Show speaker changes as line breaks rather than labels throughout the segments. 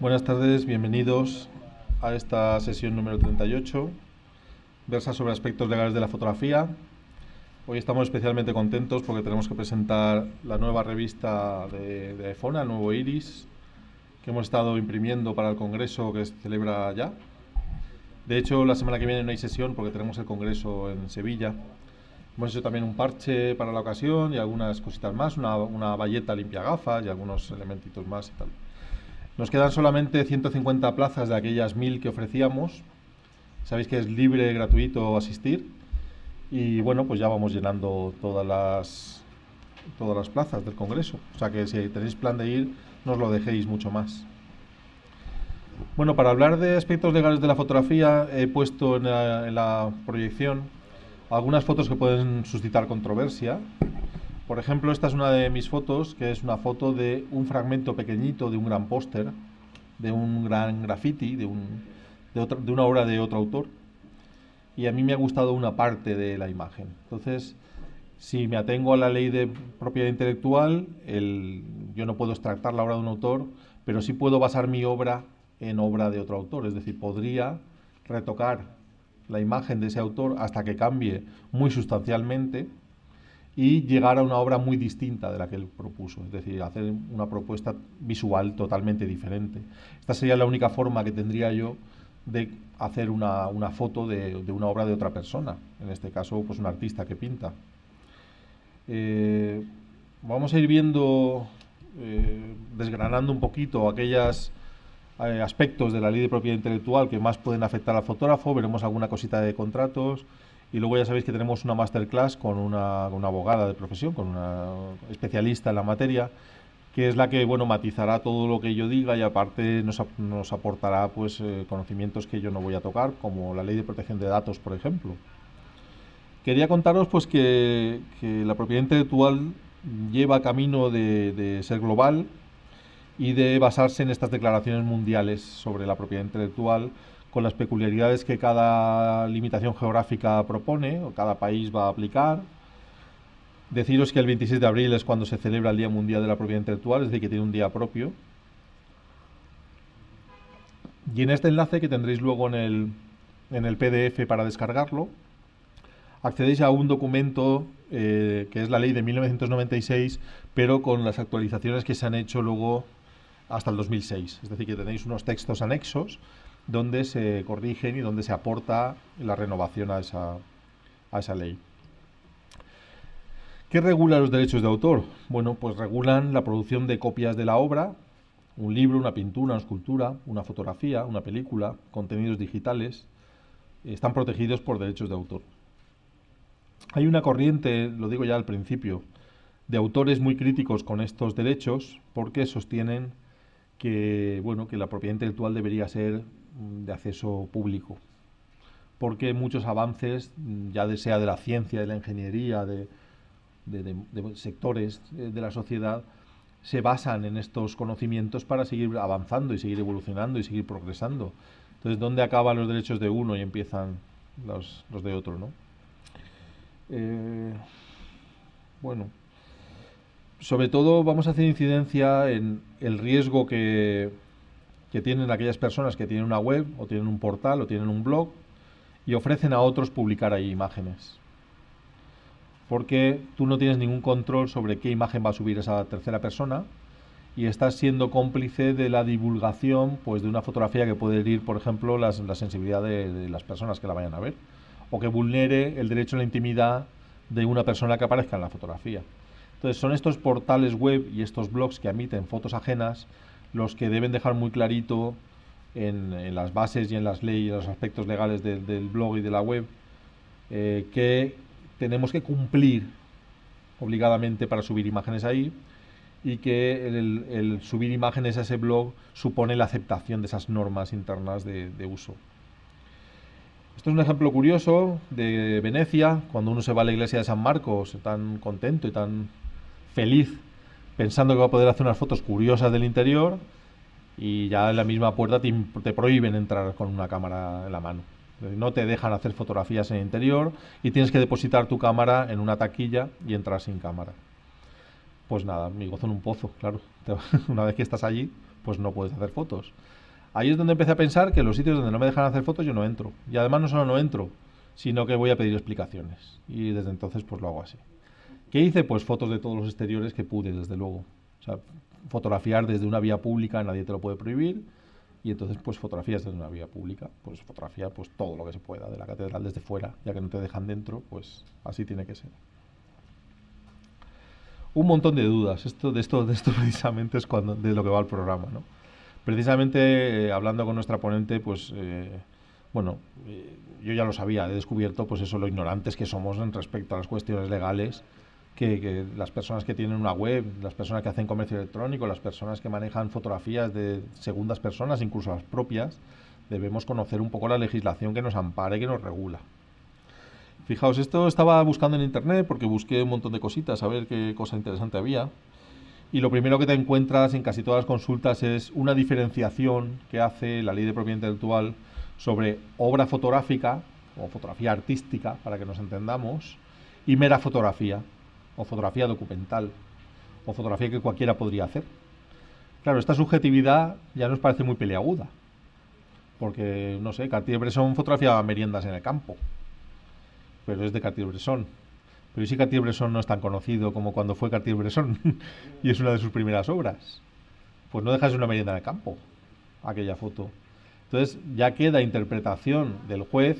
Buenas tardes, bienvenidos a esta sesión número 38. Versa sobre aspectos legales de la fotografía. Hoy estamos especialmente contentos porque tenemos que presentar la nueva revista de EFONA, el nuevo Iris, que hemos estado imprimiendo para el congreso que se celebra ya. De hecho, la semana que viene no hay sesión porque tenemos el congreso en Sevilla. Hemos hecho también un parche para la ocasión y algunas cositas más, una bayeta limpia gafas y algunos elementitos más y tal. Nos quedan solamente 150 plazas de aquellas 1000 que ofrecíamos. Sabéis que es libre, gratuito asistir. Y bueno, pues ya vamos llenando todas las plazas del congreso. O sea que si tenéis plan de ir, no os lo dejéis mucho más. Bueno, para hablar de aspectos legales de la fotografía, he puesto en la proyección algunas fotos que pueden suscitar controversia. Por ejemplo, esta es una de mis fotos, que es una foto de un fragmento pequeñito de un gran póster, de un gran graffiti, de una obra de otro autor. Y a mí me ha gustado una parte de la imagen. Entonces, si me atengo a la ley de propiedad intelectual, yo no puedo extractar la obra de un autor, pero sí puedo basar mi obra en obra de otro autor. Es decir, podría retocar la imagen de ese autor hasta que cambie muy sustancialmente y llegar a una obra muy distinta de la que él propuso, es decir, hacer una propuesta visual totalmente diferente. Esta sería la única forma que tendría yo de hacer una foto de una obra de otra persona, en este caso pues un artista que pinta. Vamos a ir viendo, desgranando un poquito aquellos aspectos de la ley de propiedad intelectual que más pueden afectar al fotógrafo. Veremos alguna cosita de contratos y luego ya sabéis que tenemos una masterclass con una abogada de profesión, con una especialista en la materia, que es la que matizará todo lo que yo diga y aparte nos aportará pues conocimientos que yo no voy a tocar, como la ley de protección de datos, por ejemplo. Quería contaros pues que la propiedad intelectual lleva camino de ser global y de basarse en estas declaraciones mundiales sobre la propiedad intelectual, con las peculiaridades que cada limitación geográfica propone o cada país va a aplicar. Deciros que el 26 de abril es cuando se celebra el Día Mundial de la Propiedad Intelectual, es decir, que tiene un día propio. Y en este enlace que tendréis luego en el PDF para descargarlo, accedéis a un documento que es la ley de 1996, pero con las actualizaciones que se han hecho luego hasta el 2006. Es decir, que tenéis unos textos anexos donde se corrigen y donde se aporta la renovación a esa ley. ¿Qué regula los derechos de autor? Bueno, pues regulan la producción de copias de la obra, un libro, una pintura, una escultura, una fotografía, una película, contenidos digitales, están protegidos por derechos de autor. Hay una corriente, lo digo ya al principio, de autores muy críticos con estos derechos porque sostienen que la propiedad intelectual debería ser de acceso público, porque muchos avances, ya sea de la ciencia, de la ingeniería, de sectores de la sociedad, se basan en estos conocimientos para seguir avanzando y seguir evolucionando y seguir progresando. Entonces, ¿dónde acaban los derechos de uno y empiezan los de otro, ¿no? Sobre todo vamos a hacer incidencia en el riesgo que tienen aquellas personas que tienen una web o tienen un portal o tienen un blog y ofrecen a otros publicar ahí imágenes. Porque tú no tienes ningún control sobre qué imagen va a subir esa tercera persona y estás siendo cómplice de la divulgación pues de una fotografía que puede herir, por ejemplo, la sensibilidad de las personas que la vayan a ver, o que vulnere el derecho a la intimidad de una persona que aparezca en la fotografía. Entonces son estos portales web y estos blogs que emiten fotos ajenas los que deben dejar muy clarito en las bases y en las leyes, en los aspectos legales del blog y de la web, que tenemos que cumplir obligadamente para subir imágenes ahí y que el subir imágenes a ese blog supone la aceptación de esas normas internas de uso. Esto es un ejemplo curioso de Venecia, cuando uno se va a la iglesia de San Marcos tan contento y tan feliz pensando que va a poder hacer unas fotos curiosas del interior y ya en la misma puerta te prohíben entrar con una cámara en la mano. No te dejan hacer fotografías en el interior y tienes que depositar tu cámara en una taquilla y entrar sin cámara. Pues nada, mi gozo en un pozo, claro. Una vez que estás allí, pues no puedes hacer fotos. Ahí es donde empecé a pensar que los sitios donde no me dejan hacer fotos yo no entro. Y además no solo no entro, sino que voy a pedir explicaciones. Y desde entonces pues lo hago así. ¿Qué hice? Pues fotos de todos los exteriores que pude, desde luego. O sea, fotografiar desde una vía pública nadie te lo puede prohibir. Y entonces pues fotografías desde una vía pública. Pues fotografiar pues todo lo que se pueda de la catedral desde fuera. Ya que no te dejan dentro, pues así tiene que ser. Un montón de dudas. De esto precisamente es de lo que va el programa, ¿no? Precisamente hablando con nuestra ponente, pues yo ya lo sabía, he descubierto pues eso, lo ignorantes que somos en respecto a las cuestiones legales, que las personas que tienen una web, las personas que hacen comercio electrónico, las personas que manejan fotografías de segundas personas, incluso las propias, debemos conocer un poco la legislación que nos ampare, que nos regula. Fijaos, esto estaba buscando en internet porque busqué un montón de cositas a ver qué cosa interesante había. Y lo primero que te encuentras en casi todas las consultas es una diferenciación que hace la Ley de Propiedad Intelectual sobre obra fotográfica o fotografía artística, para que nos entendamos, y mera fotografía o fotografía documental o fotografía que cualquiera podría hacer. Claro, esta subjetividad ya nos parece muy peliaguda, porque, no sé, Cartier-Bresson fotografiaba meriendas en el campo, pero es de Cartier-Bresson. Pero si Cartier-Bresson no es tan conocido como cuando fue Cartier-Bresson y es una de sus primeras obras, pues no deja de ser una merienda en el campo, aquella foto. Entonces ya queda interpretación del juez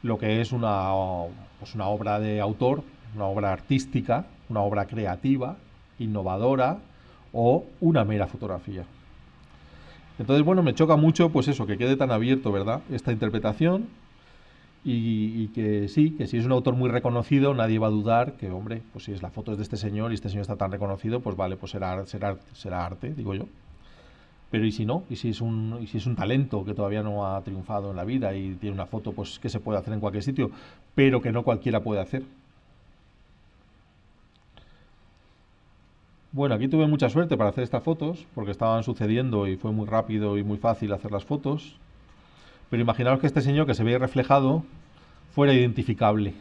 lo que es una obra de autor, una obra artística, una obra creativa, innovadora o una mera fotografía. Entonces, bueno, me choca mucho pues eso, que quede tan abierto, ¿verdad?, esta interpretación. Y que sí, que si es un autor muy reconocido, nadie va a dudar que, hombre, pues si es la foto es de este señor y este señor está tan reconocido, pues vale, pues será arte, digo yo. Pero ¿y si no? ¿Y si es un talento que todavía no ha triunfado en la vida y tiene una foto pues que se puede hacer en cualquier sitio, pero que no cualquiera puede hacer? Bueno, aquí tuve mucha suerte para hacer estas fotos, porque estaban sucediendo y fue muy rápido y muy fácil hacer las fotos. Pero imaginaos que este señor que se ve reflejado fuera identificable.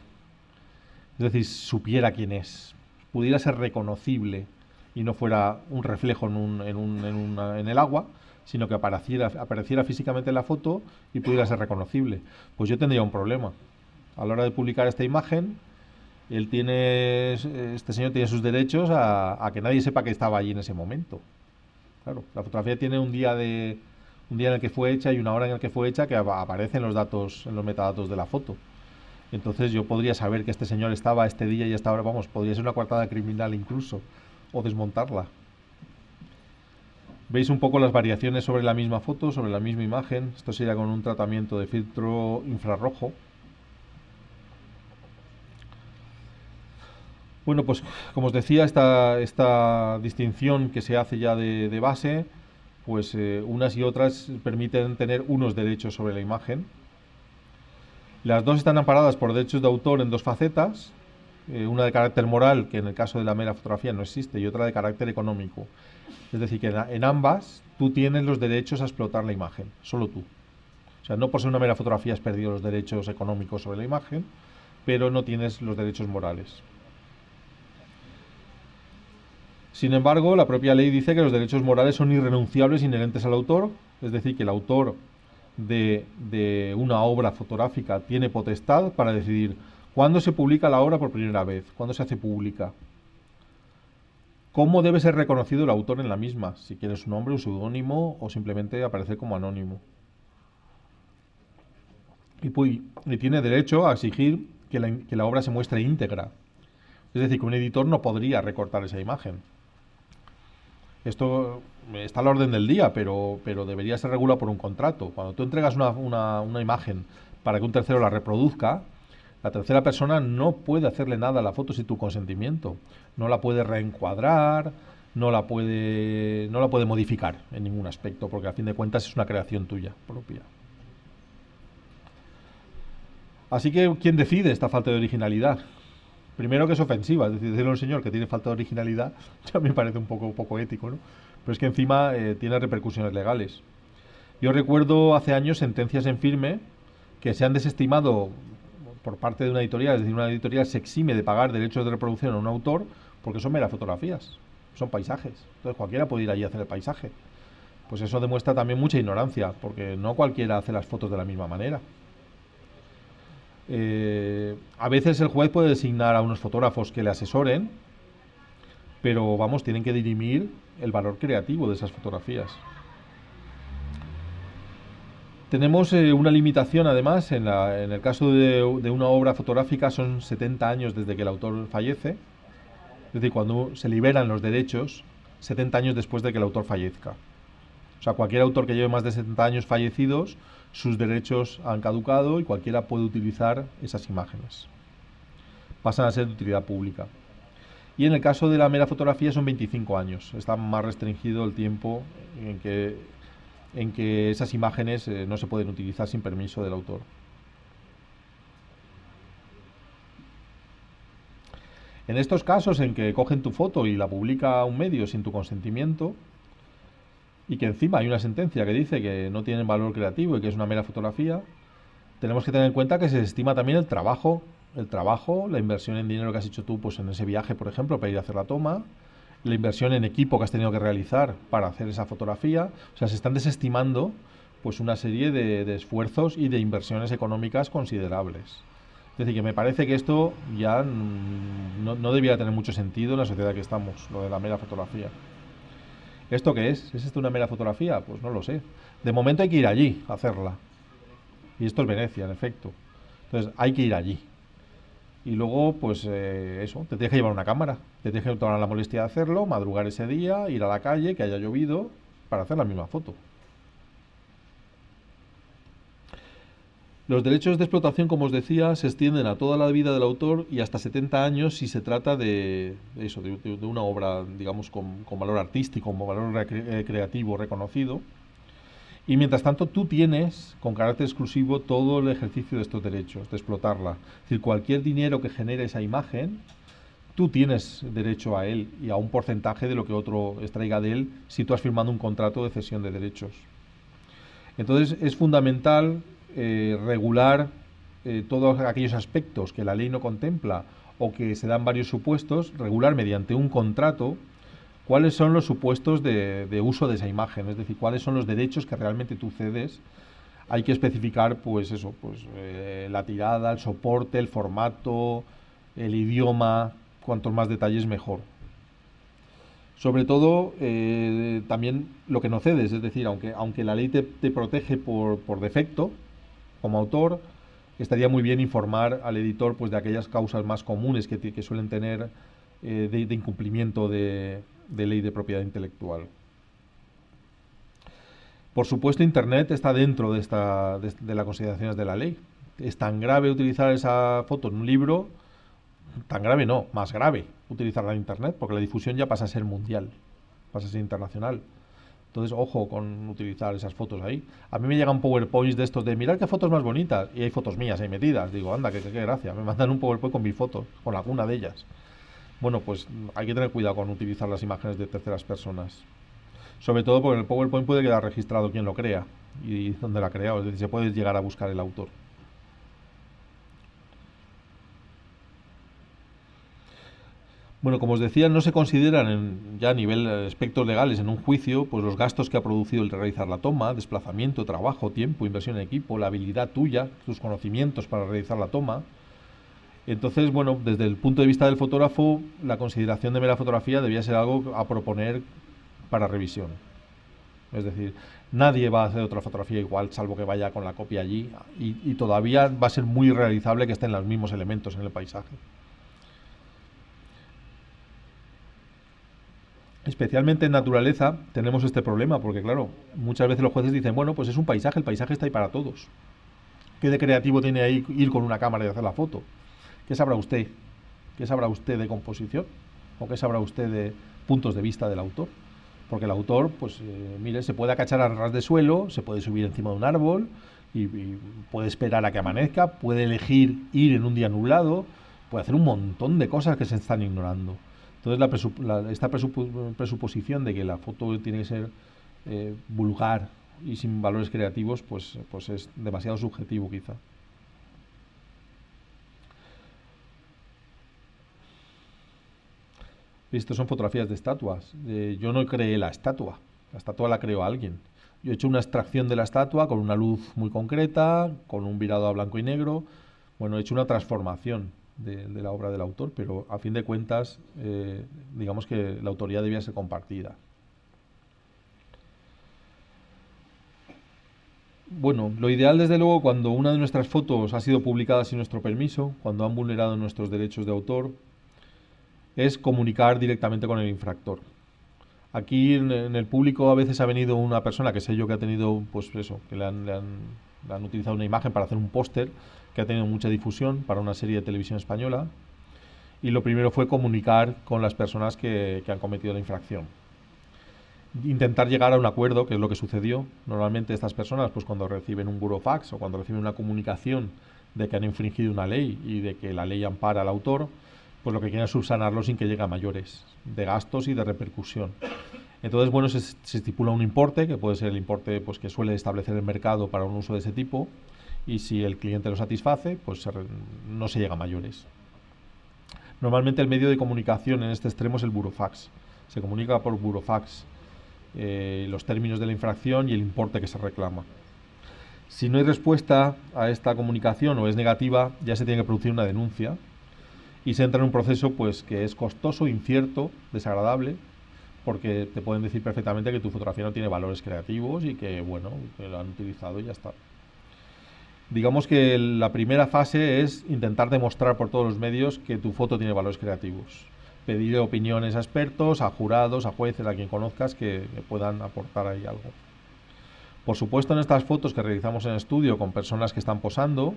Es decir, supiera quién es, pudiera ser reconocible y no fuera un reflejo en el agua, sino que apareciera físicamente en la foto y pudiera ser reconocible. Pues yo tendría un problema. A la hora de publicar esta imagen, este señor tiene sus derechos a que nadie sepa que estaba allí en ese momento. Claro, la fotografía tiene un día en el que fue hecha y una hora en el que fue hecha que aparecen los datos, en los metadatos de la foto. Entonces yo podría saber que este señor estaba este día y esta hora, vamos, podría ser una coartada criminal incluso, o desmontarla. Veis un poco las variaciones sobre la misma foto, sobre la misma imagen. Esto sería con un tratamiento de filtro infrarrojo. Bueno, pues como os decía, esta distinción que se hace ya de base, pues unas y otras permiten tener unos derechos sobre la imagen. Las dos están amparadas por derechos de autor en dos facetas, una de carácter moral, que en el caso de la mera fotografía no existe, y otra de carácter económico. Es decir, que en ambas tú tienes los derechos a explotar la imagen, solo tú. O sea, no por ser una mera fotografía has perdido los derechos económicos sobre la imagen, pero no tienes los derechos morales. Sin embargo, la propia ley dice que los derechos morales son irrenunciables inherentes al autor, es decir, que el autor de una obra fotográfica tiene potestad para decidir cuándo se publica la obra por primera vez, cuándo se hace pública, cómo debe ser reconocido el autor en la misma, si quiere su nombre, un seudónimo o simplemente aparecer como anónimo. Y tiene derecho a exigir que la obra se muestre íntegra. Es decir, que un editor no podría recortar esa imagen. Esto está a la orden del día, pero debería ser regulado por un contrato. Cuando tú entregas una imagen para que un tercero la reproduzca, la tercera persona no puede hacerle nada a la foto sin tu consentimiento. No la puede reencuadrar, no la puede modificar en ningún aspecto, porque a fin de cuentas es una creación tuya propia. Así que, ¿quién decide esta falta de originalidad? Primero, que es ofensiva, es decir, decirle a un señor que tiene falta de originalidad ya me parece un poco ético, ¿no? Pero es que encima tiene repercusiones legales. Yo recuerdo hace años sentencias en firme que se han desestimado por parte de una editorial, es decir, una editorial se exime de pagar derechos de reproducción a un autor porque son meras fotografías, son paisajes. Entonces cualquiera puede ir allí a hacer el paisaje. Pues eso demuestra también mucha ignorancia, porque no cualquiera hace las fotos de la misma manera. A veces el juez puede designar a unos fotógrafos que le asesoren, pero vamos, tienen que dirimir el valor creativo de esas fotografías. Tenemos una limitación, además, en el caso de una obra fotográfica son 70 años desde que el autor fallece, es decir, cuando se liberan los derechos, 70 años después de que el autor fallezca. O sea, cualquier autor que lleve más de 70 años fallecidos, sus derechos han caducado y cualquiera puede utilizar esas imágenes. Pasan a ser de utilidad pública. Y en el caso de la mera fotografía son 25 años. Está más restringido el tiempo en que esas imágenes no se pueden utilizar sin permiso del autor. En estos casos en que cogen tu foto y la publica un medio sin tu consentimiento, y que encima hay una sentencia que dice que no tienen valor creativo y que es una mera fotografía, tenemos que tener en cuenta que se estima también el trabajo, la inversión en dinero que has hecho tú pues en ese viaje, por ejemplo, para ir a hacer la toma, la inversión en equipo que has tenido que realizar para hacer esa fotografía. O sea, se están desestimando pues una serie de esfuerzos y de inversiones económicas considerables. Es decir, que me parece que esto ya no debiera tener mucho sentido en la sociedad que estamos, lo de la mera fotografía. ¿Esto qué es? ¿Es esto una mera fotografía? Pues no lo sé. De momento hay que ir allí a hacerla. Y esto es Venecia, en efecto. Entonces hay que ir allí. Y luego, pues eso, te tienes que llevar una cámara. Te tienes que tomar la molestia de hacerlo, madrugar ese día, ir a la calle, que haya llovido, para hacer la misma foto. Los derechos de explotación, como os decía, se extienden a toda la vida del autor y hasta 70 años si se trata de eso, de una obra, digamos, con valor artístico, con valor creativo reconocido. Y mientras tanto, tú tienes, con carácter exclusivo, todo el ejercicio de estos derechos, de explotarla. Es decir, cualquier dinero que genere esa imagen, tú tienes derecho a él y a un porcentaje de lo que otro extraiga de él si tú has firmado un contrato de cesión de derechos. Entonces, es fundamental regular todos aquellos aspectos que la ley no contempla o que se dan varios supuestos, regular mediante un contrato cuáles son los supuestos de uso de esa imagen, es decir, cuáles son los derechos que realmente tú cedes. Hay que especificar, pues eso, pues la tirada, el soporte, el formato, el idioma, cuantos más detalles mejor. Sobre todo, también lo que no cedes, es decir, aunque la ley te protege por defecto, como autor, estaría muy bien informar al editor pues de aquellas causas más comunes que suelen tener de incumplimiento de ley de propiedad intelectual. Por supuesto, Internet está dentro de las consideraciones de la ley. Es tan grave utilizar esa foto en un libro, tan grave no, más grave utilizarla en Internet, porque la difusión ya pasa a ser mundial, pasa a ser internacional. Entonces, ojo con utilizar esas fotos ahí. A mí me llegan PowerPoints de estos de mirar qué fotos más bonitas y hay fotos mías ahí metidas. Digo, anda, qué gracia. Me mandan un PowerPoint con mis fotos, con alguna de ellas. Bueno, pues hay que tener cuidado con utilizar las imágenes de terceras personas. Sobre todo porque en el PowerPoint puede quedar registrado quién lo crea y dónde lo ha creado. Es decir, se puede llegar a buscar el autor. Bueno, como os decía, no se consideran ya a nivel aspectos legales en un juicio pues los gastos que ha producido el realizar la toma, desplazamiento, trabajo, tiempo, inversión en equipo, la habilidad tuya, tus conocimientos para realizar la toma. Entonces, bueno, desde el punto de vista del fotógrafo, la consideración de mera fotografía debía ser algo a proponer para revisión. Es decir, nadie va a hacer otra fotografía igual, salvo que vaya con la copia allí, y todavía va a ser muy realizable que estén los mismos elementos en el paisaje. Especialmente en naturaleza tenemos este problema, porque claro, muchas veces los jueces dicen, bueno, pues es un paisaje, el paisaje está ahí para todos. ¿Qué de creativo tiene ahí ir con una cámara y hacer la foto? ¿Qué sabrá usted? ¿Qué sabrá usted de composición? ¿O qué sabrá usted de puntos de vista del autor? Porque el autor, pues mire, se puede acachar a ras de suelo, se puede subir encima de un árbol y puede esperar a que amanezca, puede elegir ir en un día nublado, puede hacer un montón de cosas que se están ignorando. Entonces esta presuposición de que la foto tiene que ser vulgar y sin valores creativos, pues es demasiado subjetivo quizá. Estas son fotografías de estatuas. Yo no creé la estatua. La estatua la creó alguien. Yo he hecho una extracción de la estatua con una luz muy concreta, con un virado a blanco y negro. Bueno, he hecho una transformación de la obra del autor, pero a fin de cuentas, digamos que la autoría debía ser compartida. Bueno, lo ideal desde luego cuando una de nuestras fotos ha sido publicada sin nuestro permiso, cuando han vulnerado nuestros derechos de autor, es comunicar directamente con el infractor. Aquí en el público a veces ha venido una persona que sé yo que ha tenido, pues eso, que le han utilizado una imagen para hacer un póster que ha tenido mucha difusión para una serie de televisión española, y lo primero fue comunicar con las personas que han cometido la infracción. Intentar llegar a un acuerdo, que es lo que sucedió. Normalmente estas personas, pues cuando reciben un burofax o cuando reciben una comunicación de que han infringido una ley y de que la ley ampara al autor, pues lo que quieren es subsanarlo sin que llegue a mayores de gastos y de repercusión. Entonces, bueno, se estipula un importe, que puede ser el importe pues, que suele establecer el mercado para un uso de ese tipo, y si el cliente lo satisface, pues no se llega a mayores. Normalmente el medio de comunicación en este extremo es el burofax. Se comunica por burofax los términos de la infracción y el importe que se reclama. Si no hay respuesta a esta comunicación o es negativa, ya se tiene que producir una denuncia y se entra en un proceso pues que es costoso, incierto, desagradable, porque te pueden decir perfectamente que tu fotografía no tiene valores creativos y que, bueno, que lo han utilizado y ya está. Digamos que la primera fase es intentar demostrar por todos los medios que tu foto tiene valores creativos. Pedir opiniones a expertos, a jurados, a jueces, a quien conozcas que puedan aportar ahí algo. Por supuesto, en estas fotos que realizamos en estudio con personas que están posando,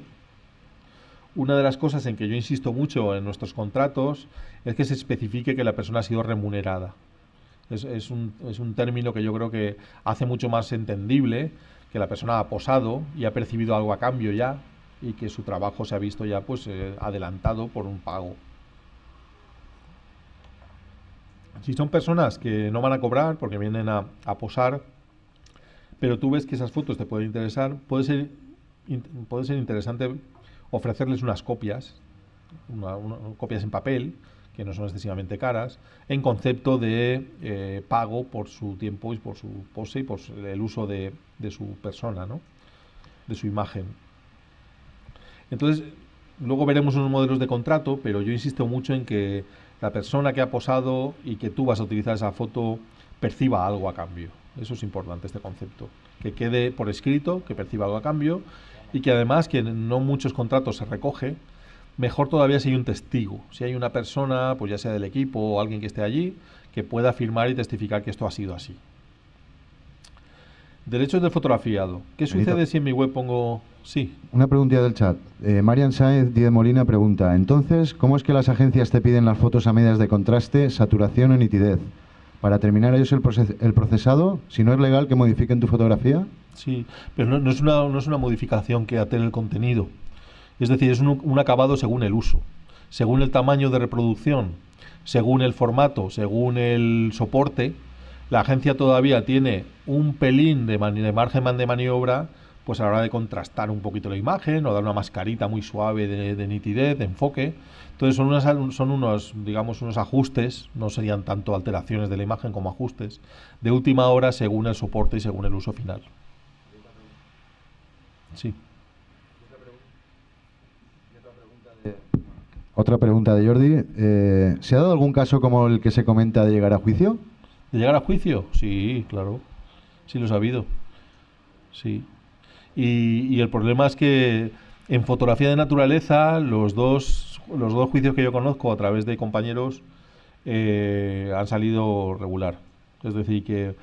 una de las cosas en que yo insisto mucho en nuestros contratos es que se especifique que la persona ha sido remunerada. Es un término que yo creo que hace mucho más entendible que la persona ha posado y ha percibido algo a cambio ya y que su trabajo se ha visto ya pues adelantado por un pago. Si son personas que no van a cobrar porque vienen a posar, pero tú ves que esas fotos te pueden interesar, puede ser interesante ofrecerles unas copias, copias en papel, que no son excesivamente caras, en concepto de pago por su tiempo y por su pose y por el uso de su persona, ¿no? De su imagen. Entonces, luego veremos unos modelos de contrato, pero yo insisto mucho en que la persona que ha posado y que tú vas a utilizar esa foto perciba algo a cambio. Eso es importante, este concepto. Que quede por escrito, que perciba algo a cambio y que además, que no muchos contratos se recoge, mejor todavía si hay un testigo. Si hay una persona, pues ya sea del equipo o alguien que esté allí, que pueda afirmar y testificar que esto ha sido así. Derechos del fotografiado. ¿Qué sucede si en mi web pongo...? Sí.
Una preguntilla del chat. Marian Sáenz Díez Molina pregunta, entonces, ¿cómo es que las agencias te piden las fotos a medias de contraste, saturación o nitidez? Para terminar ellos el procesado, si no es legal que modifiquen tu fotografía.
Sí, pero no es una modificación que altere el contenido. Es decir, es un acabado según el uso, según el tamaño de reproducción, según el formato, según el soporte. La agencia todavía tiene un pelín de margen de maniobra pues a la hora de contrastar un poquito la imagen o dar una mascarita muy suave de nitidez, de enfoque. Entonces son unos, digamos, unos ajustes, no serían tanto alteraciones de la imagen como ajustes, de última hora según el soporte y según el uso final. Sí.
Otra pregunta de Jordi. ¿Se ha dado algún caso como el que se comenta de llegar a juicio?
¿De llegar a juicio? Sí, claro. Sí lo he sabido. Sí. Y el problema es que en fotografía de naturaleza los dos juicios que yo conozco a través de compañeros han salido regular. Es decir,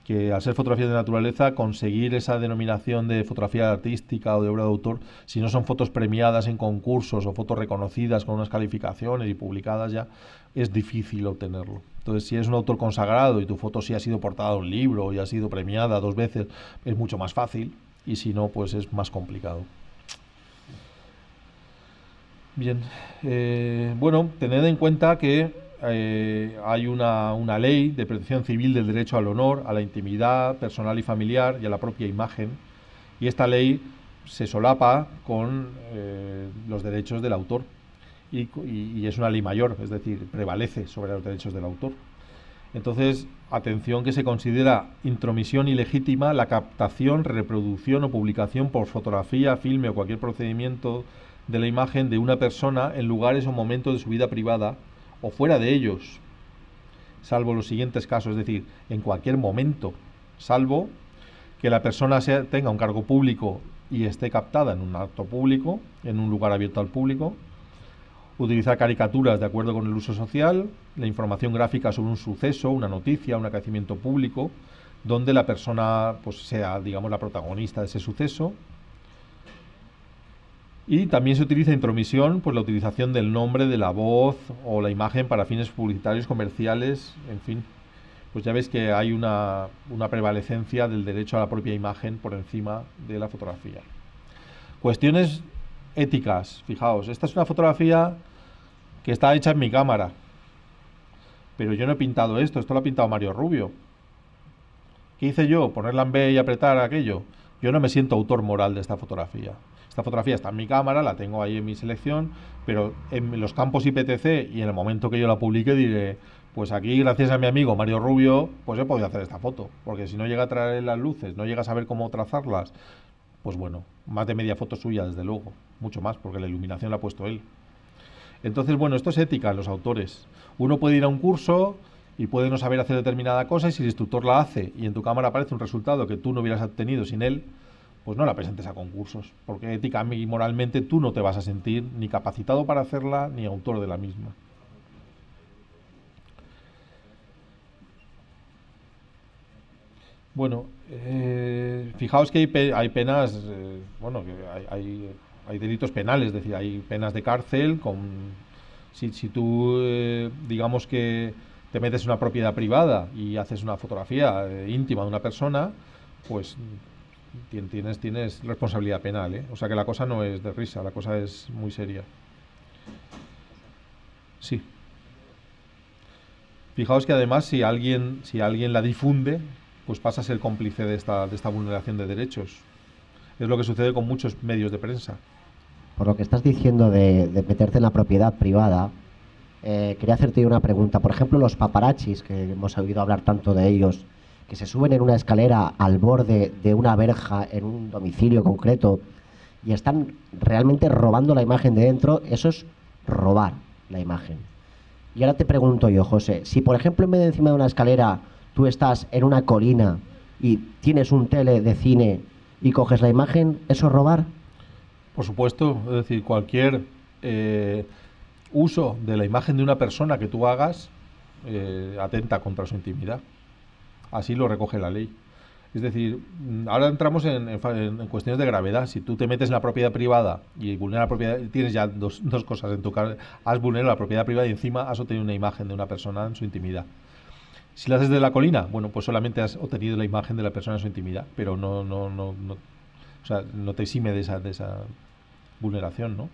que al ser fotografía de naturaleza, conseguir esa denominación de fotografía artística o de obra de autor, si no son fotos premiadas en concursos o fotos reconocidas con unas calificaciones y publicadas ya, es difícil obtenerlo. Entonces, si eres un autor consagrado y tu foto sí ha sido portada a un libro y ha sido premiada 2 veces, es mucho más fácil, y si no, pues es más complicado. Bien, bueno, tened en cuenta que hay una ley de protección civil del derecho al honor, a la intimidad personal y familiar y a la propia imagen, y esta ley se solapa con los derechos del autor y es una ley mayor, es decir, prevalece sobre los derechos del autor. Entonces, atención, que se considera intromisión ilegítima la captación, reproducción o publicación por fotografía, filme o cualquier procedimiento de la imagen de una persona en lugares o momentos de su vida privada o fuera de ellos, salvo los siguientes casos, es decir, en cualquier momento, salvo que la persona tenga un cargo público y esté captada en un acto público, en un lugar abierto al público, utilizar caricaturas de acuerdo con el uso social, la información gráfica sobre un suceso, una noticia, un acontecimiento público, donde la persona pues sea, digamos, la protagonista de ese suceso. Y también se utiliza intromisión, pues la utilización del nombre, de la voz o la imagen para fines publicitarios, comerciales, en fin. Pues ya ves que hay una prevalecencia del derecho a la propia imagen por encima de la fotografía. Cuestiones éticas, fijaos, esta es una fotografía que está hecha en mi cámara, pero yo no he pintado esto lo ha pintado Mario Rubio. ¿Qué hice yo? ¿Ponerla en B y apretar aquello? Yo no me siento autor moral de esta fotografía. Esta fotografía está en mi cámara, la tengo ahí en mi selección, pero en los campos IPTC y en el momento que yo la publique diré, pues aquí gracias a mi amigo Mario Rubio, pues he podido hacer esta foto, porque si no llega a traer las luces, no llega a saber cómo trazarlas, pues bueno, más de media foto suya desde luego, mucho más, porque la iluminación la ha puesto él. Entonces, bueno, esto es ética en los autores. Uno puede ir a un curso y puede no saber hacer determinada cosa, y si el instructor la hace y en tu cámara aparece un resultado que tú no hubieras obtenido sin él, pues no la presentes a concursos, porque ética y moralmente tú no te vas a sentir ni capacitado para hacerla ni autor de la misma. Bueno, fijaos que hay penas, bueno, que hay delitos penales, es decir, hay penas de cárcel si tú, digamos que te metes en una propiedad privada y haces una fotografía íntima de una persona, pues tienes responsabilidad penal, ¿eh? O sea que la cosa no es de risa, la cosa es muy seria. Sí. Fijaos que además si alguien la difunde, pues pasa a ser cómplice de esta vulneración de derechos. Es lo que sucede con muchos medios de prensa.
Por lo que estás diciendo de meterte en la propiedad privada, quería hacerte una pregunta. Por ejemplo, los paparazzis, que hemos oído hablar tanto de ellos, que se suben en una escalera al borde de una verja en un domicilio concreto y están realmente robando la imagen de dentro, eso es robar la imagen. Y ahora te pregunto yo, José, si por ejemplo en vez de encima de una escalera tú estás en una colina y tienes un tele de cine y coges la imagen, ¿eso es robar?
Por supuesto, es decir, cualquier uso de la imagen de una persona que tú hagas atenta contra su intimidad. Así lo recoge la ley. Es decir, ahora entramos en cuestiones de gravedad. Si tú te metes en la propiedad privada y vulneras la propiedad, tienes ya dos cosas en tu cara. Has vulnerado la propiedad privada y encima has obtenido una imagen de una persona en su intimidad. Si la haces de la colina, bueno, pues solamente has obtenido la imagen de la persona en su intimidad, pero o sea, no te exime de esa vulneración, ¿no?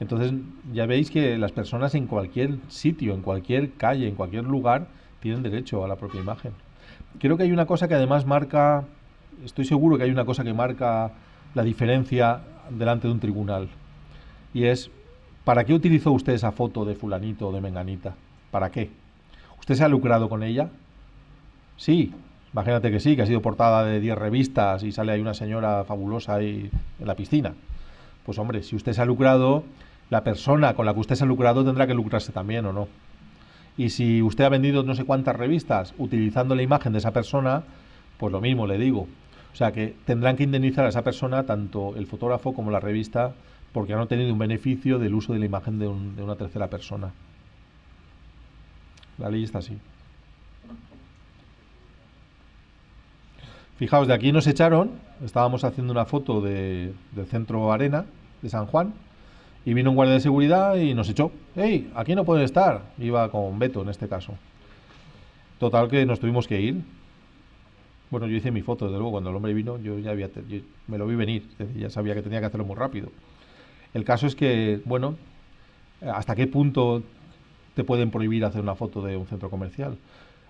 Entonces, ya veis que las personas en cualquier sitio, en cualquier calle, en cualquier lugar, tienen derecho a la propia imagen. Creo que hay una cosa que además marca, estoy seguro que hay una cosa que marca la diferencia delante de un tribunal, y es, ¿para qué utilizó usted esa foto de fulanito o de menganita? ¿Para qué? ¿Usted se ha lucrado con ella? Sí, imagínate que sí, que ha sido portada de 10 revistas y sale ahí una señora fabulosa ahí en la piscina. Pues hombre, si usted se ha lucrado, la persona con la que usted se ha lucrado tendrá que lucrarse también, ¿o no? Y si usted ha vendido no sé cuántas revistas utilizando la imagen de esa persona, pues lo mismo le digo. O sea que tendrán que indemnizar a esa persona, tanto el fotógrafo como la revista, porque han obtenido un beneficio del uso de la imagen de una tercera persona. La ley está así. Fijaos, de aquí nos echaron, estábamos haciendo una foto del centro Arena de San Juan, y vino un guardia de seguridad y nos echó. ¡Ey! Aquí no pueden estar. Iba con Beto en este caso. Total que nos tuvimos que ir. Bueno, yo hice mi foto, desde luego, cuando el hombre vino, yo me lo vi venir, es decir, ya sabía que tenía que hacerlo muy rápido. El caso es que, bueno, ¿hasta qué punto te pueden prohibir hacer una foto de un centro comercial?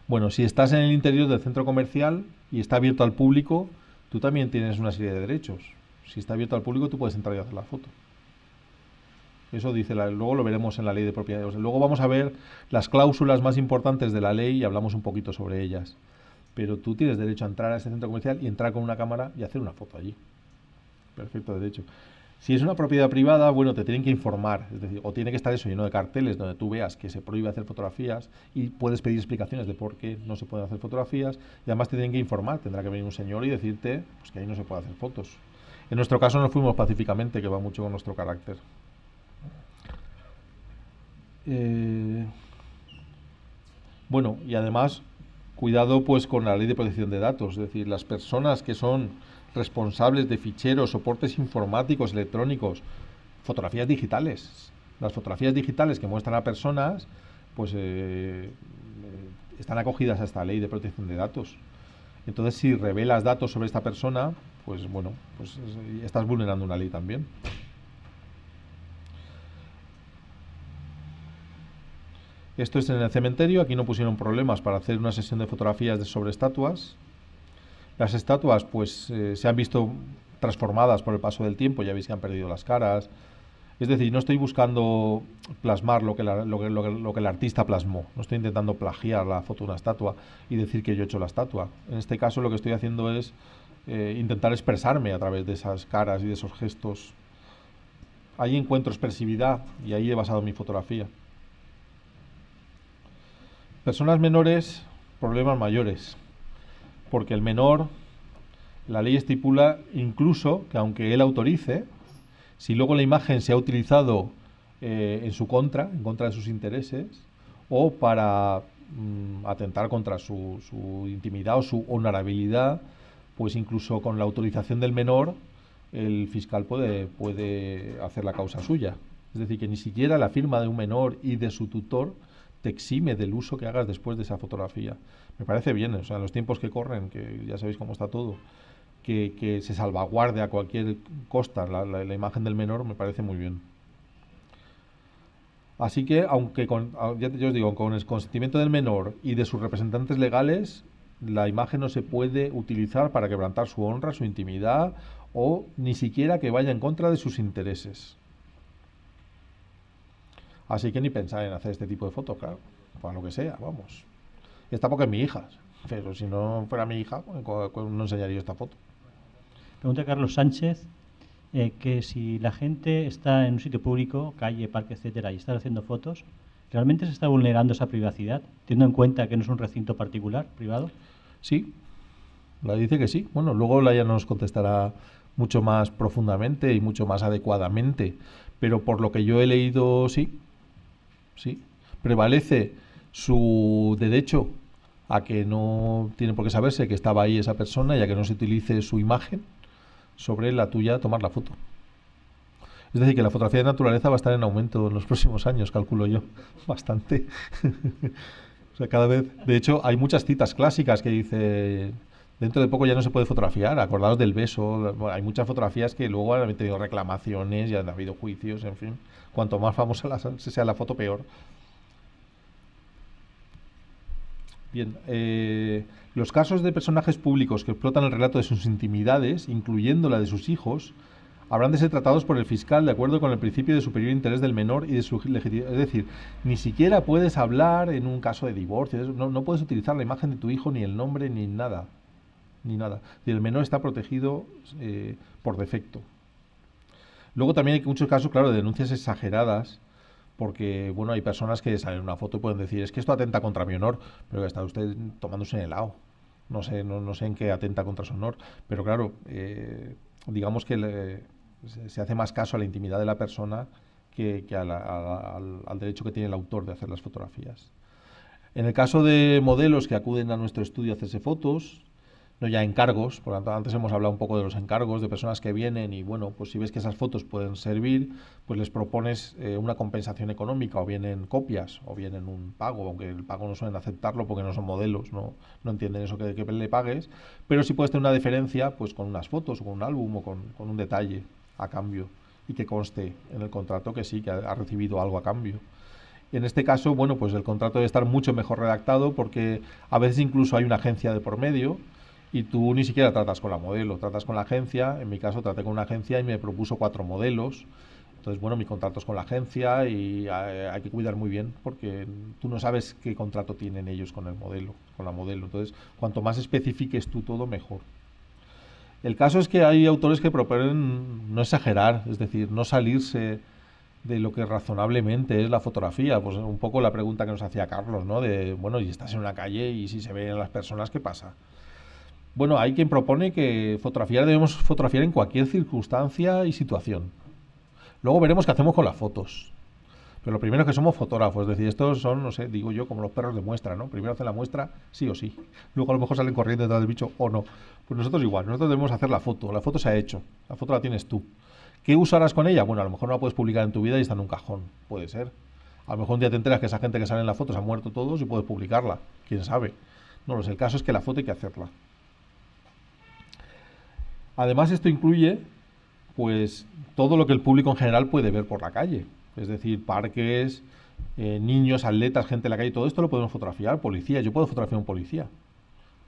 Bueno, si estás en el interior del centro comercial y está abierto al público, tú también tienes una serie de derechos. Si está abierto al público, tú puedes entrar y hacer la foto. Eso dice, luego lo veremos en la ley de propiedad. O sea, luego vamos a ver las cláusulas más importantes de la ley y hablamos un poquito sobre ellas. Pero tú tienes derecho a entrar a ese centro comercial y entrar con una cámara y hacer una foto allí. Perfecto derecho. Si es una propiedad privada, bueno, te tienen que informar, es decir, o tiene que estar eso lleno de carteles donde tú veas que se prohíbe hacer fotografías y puedes pedir explicaciones de por qué no se pueden hacer fotografías y además te tienen que informar, tendrá que venir un señor y decirte pues, que ahí no se puede hacer fotos. En nuestro caso nos fuimos pacíficamente, que va mucho con nuestro carácter. Bueno, y además, cuidado pues con la ley de protección de datos, es decir, las personas que son responsables de ficheros, soportes informáticos, electrónicos, fotografías digitales. Las fotografías digitales que muestran a personas, pues están acogidas a esta ley de protección de datos. Entonces, si revelas datos sobre esta persona, pues bueno, pues estás vulnerando una ley también. Esto es en el cementerio, aquí no pusieron problemas para hacer una sesión de fotografías sobre estatuas. Las estatuas pues se han visto transformadas por el paso del tiempo, ya veis que han perdido las caras. Es decir, no estoy buscando plasmar lo que el artista plasmó, no estoy intentando plagiar la foto de una estatua y decir que yo he hecho la estatua. En este caso lo que estoy haciendo es intentar expresarme a través de esas caras y de esos gestos. Ahí encuentro expresividad y ahí he basado mi fotografía. Personas menores, problemas mayores. Porque el menor, la ley estipula incluso que aunque él autorice, si luego la imagen se ha utilizado en su contra, en contra de sus intereses, o para atentar contra su intimidad o su honorabilidad, pues incluso con la autorización del menor, el fiscal puede hacer la causa suya. Es decir, que ni siquiera la firma de un menor y de su tutor te exime del uso que hagas después de esa fotografía. Me parece bien, o sea, en los tiempos que corren, que ya sabéis cómo está todo, que se salvaguarde a cualquier costa la imagen del menor, me parece muy bien. Así que, aunque ya os digo, con el consentimiento del menor y de sus representantes legales, la imagen no se puede utilizar para quebrantar su honra, su intimidad, o ni siquiera que vaya en contra de sus intereses. Así que ni pensar en hacer este tipo de fotos, claro, para lo que sea, vamos. Esta porque es mi hija, pero si no fuera mi hija, no enseñaría esta foto.
Pregunta Carlos Sánchez que si la gente está en un sitio público, calle, parque, etcétera, y está haciendo fotos, ¿realmente se está vulnerando esa privacidad, teniendo en cuenta que no es un recinto particular, privado?
Sí, la dice que sí. Bueno, luego Laia nos contestará mucho más profundamente y mucho más adecuadamente, pero por lo que yo he leído, sí. Prevalece su derecho a que no tiene por qué saberse que estaba ahí esa persona y a que no se utilice su imagen sobre la tuya tomar la foto. Es decir, que la fotografía de naturaleza va a estar en aumento en los próximos años, calculo yo, bastante. O sea, cada vez... De hecho, hay muchas citas clásicas que dice... Dentro de poco ya no se puede fotografiar, acordaos del beso. Bueno, hay muchas fotografías que luego han tenido reclamaciones y han habido juicios, en fin. Cuanto más famosa sea la foto, peor. Bien, los casos de personajes públicos que explotan el relato de sus intimidades, incluyendo la de sus hijos, habrán de ser tratados por el fiscal de acuerdo con el principio de superior interés del menor y de su legitimidad. Es decir, ni siquiera puedes hablar en un caso de divorcio, no puedes utilizar la imagen de tu hijo, ni el nombre, ni nada. Ni nada. El menor está protegido por defecto. Luego también hay muchos casos, claro, de denuncias exageradas, porque, bueno, hay personas que salen una foto y pueden decir, es que esto atenta contra mi honor, pero que está usted tomándose un helado. No sé en qué atenta contra su honor, pero claro, digamos que se hace más caso a la intimidad de la persona que al derecho que tiene el autor de hacer las fotografías. En el caso de modelos que acuden a nuestro estudio a hacerse fotos, no ya encargos, por lo tanto antes hemos hablado un poco de los encargos, de personas que vienen y bueno, pues si ves que esas fotos pueden servir, pues les propones una compensación económica, o bien en copias, o bien en un pago, aunque el pago no suelen aceptarlo porque no son modelos, no entienden eso que le pagues, pero sí puedes tener una diferencia pues con unas fotos, o con un álbum, o con un detalle a cambio, y que conste en el contrato que sí, que ha recibido algo a cambio. En este caso, bueno, pues el contrato debe estar mucho mejor redactado porque a veces incluso hay una agencia de por medio, y tú ni siquiera tratas con la modelo, tratas con la agencia. En mi caso traté con una agencia y me propuso 4 modelos Entonces, bueno, mi contrato es con la agencia y hay que cuidar muy bien porque tú no sabes qué contrato tienen ellos con el modelo, con la modelo. Entonces, cuanto más especifiques tú todo, mejor. El caso es que hay autores que proponen no exagerar, es decir, no salirse de lo que razonablemente es la fotografía. Pues un poco la pregunta que nos hacía Carlos, ¿no? De, bueno, y estás en una calle y si se ven las personas, ¿qué pasa? Bueno, hay quien propone que debemos fotografiar en cualquier circunstancia y situación. Luego veremos qué hacemos con las fotos. Pero lo primero es que somos fotógrafos, es decir, estos son, no sé, digo yo, como los perros de muestra, ¿no? Primero hacen la muestra, sí o sí. Luego a lo mejor salen corriendo detrás del bicho o no. Pues nosotros igual, nosotros debemos hacer la foto se ha hecho, la foto la tienes tú. ¿Qué usarás con ella? Bueno, a lo mejor no la puedes publicar en tu vida y está en un cajón, puede ser. A lo mejor un día te enteras que esa gente que sale en la foto se ha muerto todos y puedes publicarla, quién sabe. No lo sé, el caso es que la foto hay que hacerla. Además esto incluye, pues, todo lo que el público en general puede ver por la calle. Es decir, parques, niños, atletas, gente en la calle, todo esto lo podemos fotografiar. Policía, yo puedo fotografiar a un policía.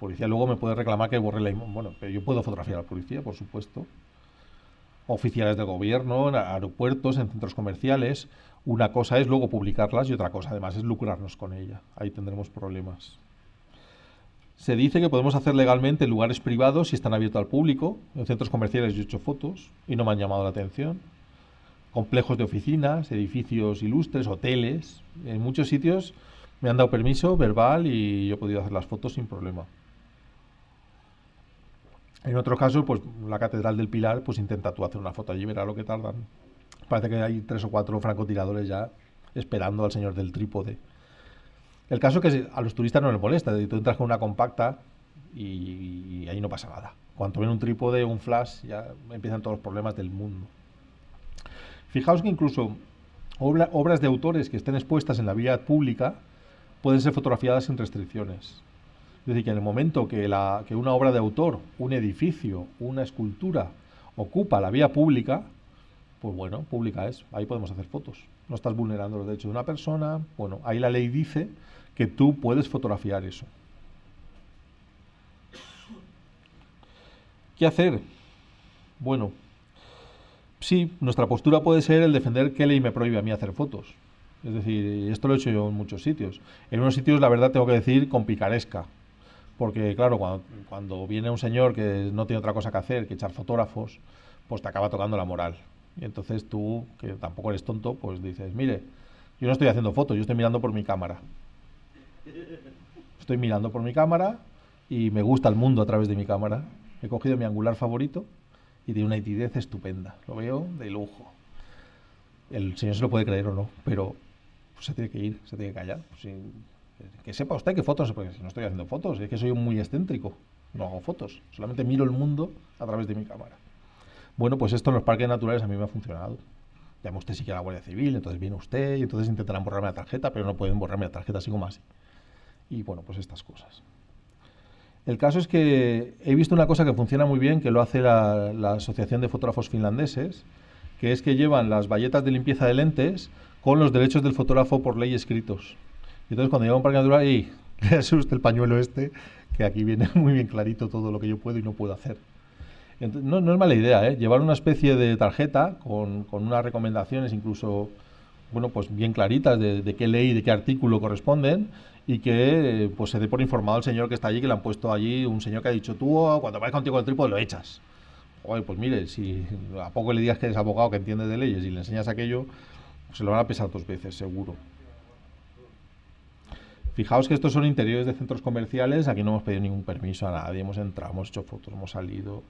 Policía luego me puede reclamar que borre la imagen. Bueno, pero yo puedo fotografiar al policía, por supuesto. Oficiales del gobierno, en aeropuertos, en centros comerciales. Una cosa es luego publicarlas y otra cosa además es lucrarnos con ella. Ahí tendremos problemas. Se dice que podemos hacer legalmente en lugares privados si están abiertos al público. En centros comerciales yo he hecho fotos y no me han llamado la atención. Complejos de oficinas, edificios ilustres, hoteles. En muchos sitios me han dado permiso verbal y yo he podido hacer las fotos sin problema. En otro caso, pues la Catedral del Pilar, pues intenta tú hacer una foto allí, verá lo que tardan. Parece que hay 3 o 4 francotiradores ya esperando al señor del trípode. El caso es que a los turistas no les molesta, tú entras con una compacta y ahí no pasa nada. Cuando ven un trípode o un flash ya empiezan todos los problemas del mundo. Fijaos que incluso obras de autores que estén expuestas en la vía pública pueden ser fotografiadas sin restricciones. Es decir, que en el momento que una obra de autor, un edificio, una escultura ocupa la vía pública, pues bueno, pública es, ahí podemos hacer fotos. No estás vulnerando los derechos de una persona, bueno, ahí la ley dice que tú puedes fotografiar eso. ¿Qué hacer? Bueno, sí, nuestra postura puede ser el defender qué ley me prohíbe a mí hacer fotos. Es decir, esto lo he hecho yo en muchos sitios. En unos sitios, la verdad, tengo que decir con picaresca. Porque, claro, cuando viene un señor que no tiene otra cosa que hacer que echar fotógrafos, pues te acaba tocando la moral. Y entonces tú, que tampoco eres tonto, pues dices, mire, yo no estoy haciendo fotos, yo estoy mirando por mi cámara. Estoy mirando por mi cámara y me gusta el mundo a través de mi cámara. He cogido mi angular favorito y tiene una nitidez estupenda. Lo veo de lujo. El señor se lo puede creer o no, pero pues, se tiene que ir, se tiene que callar. Pues, que sepa usted qué fotos, porque si no estoy haciendo fotos, es que soy muy excéntrico. No hago fotos, solamente miro el mundo a través de mi cámara. Bueno, pues esto en los parques naturales a mí me ha funcionado. Llama usted si quiere a la Guardia Civil, entonces viene usted y entonces intentarán borrarme la tarjeta, pero no pueden borrarme la tarjeta así como así. Y bueno, pues estas cosas. El caso es que he visto una cosa que funciona muy bien, que lo hace la Asociación de Fotógrafos Finlandeses, que es que llevan las bayetas de limpieza de lentes con los derechos del fotógrafo por ley escritos. Y entonces cuando llega a un parque natural, léase usted el pañuelo este, que aquí viene muy bien clarito todo lo que yo puedo y no puedo hacer. Entonces, no es mala idea, ¿eh? Llevar una especie de tarjeta con unas recomendaciones incluso, bueno, pues bien claritas de qué ley y de qué artículo corresponden y que pues se dé por informado al señor que está allí, que le han puesto allí un señor que ha dicho, tú cuando vayas contigo el trípode lo echas. Oye, pues mire, si a poco le digas que eres abogado que entiende de leyes y le enseñas aquello, pues se lo van a pesar 2 veces, seguro. Fijaos que estos son interiores de centros comerciales, aquí no hemos pedido ningún permiso a nadie, hemos entrado, hemos hecho fotos, hemos salido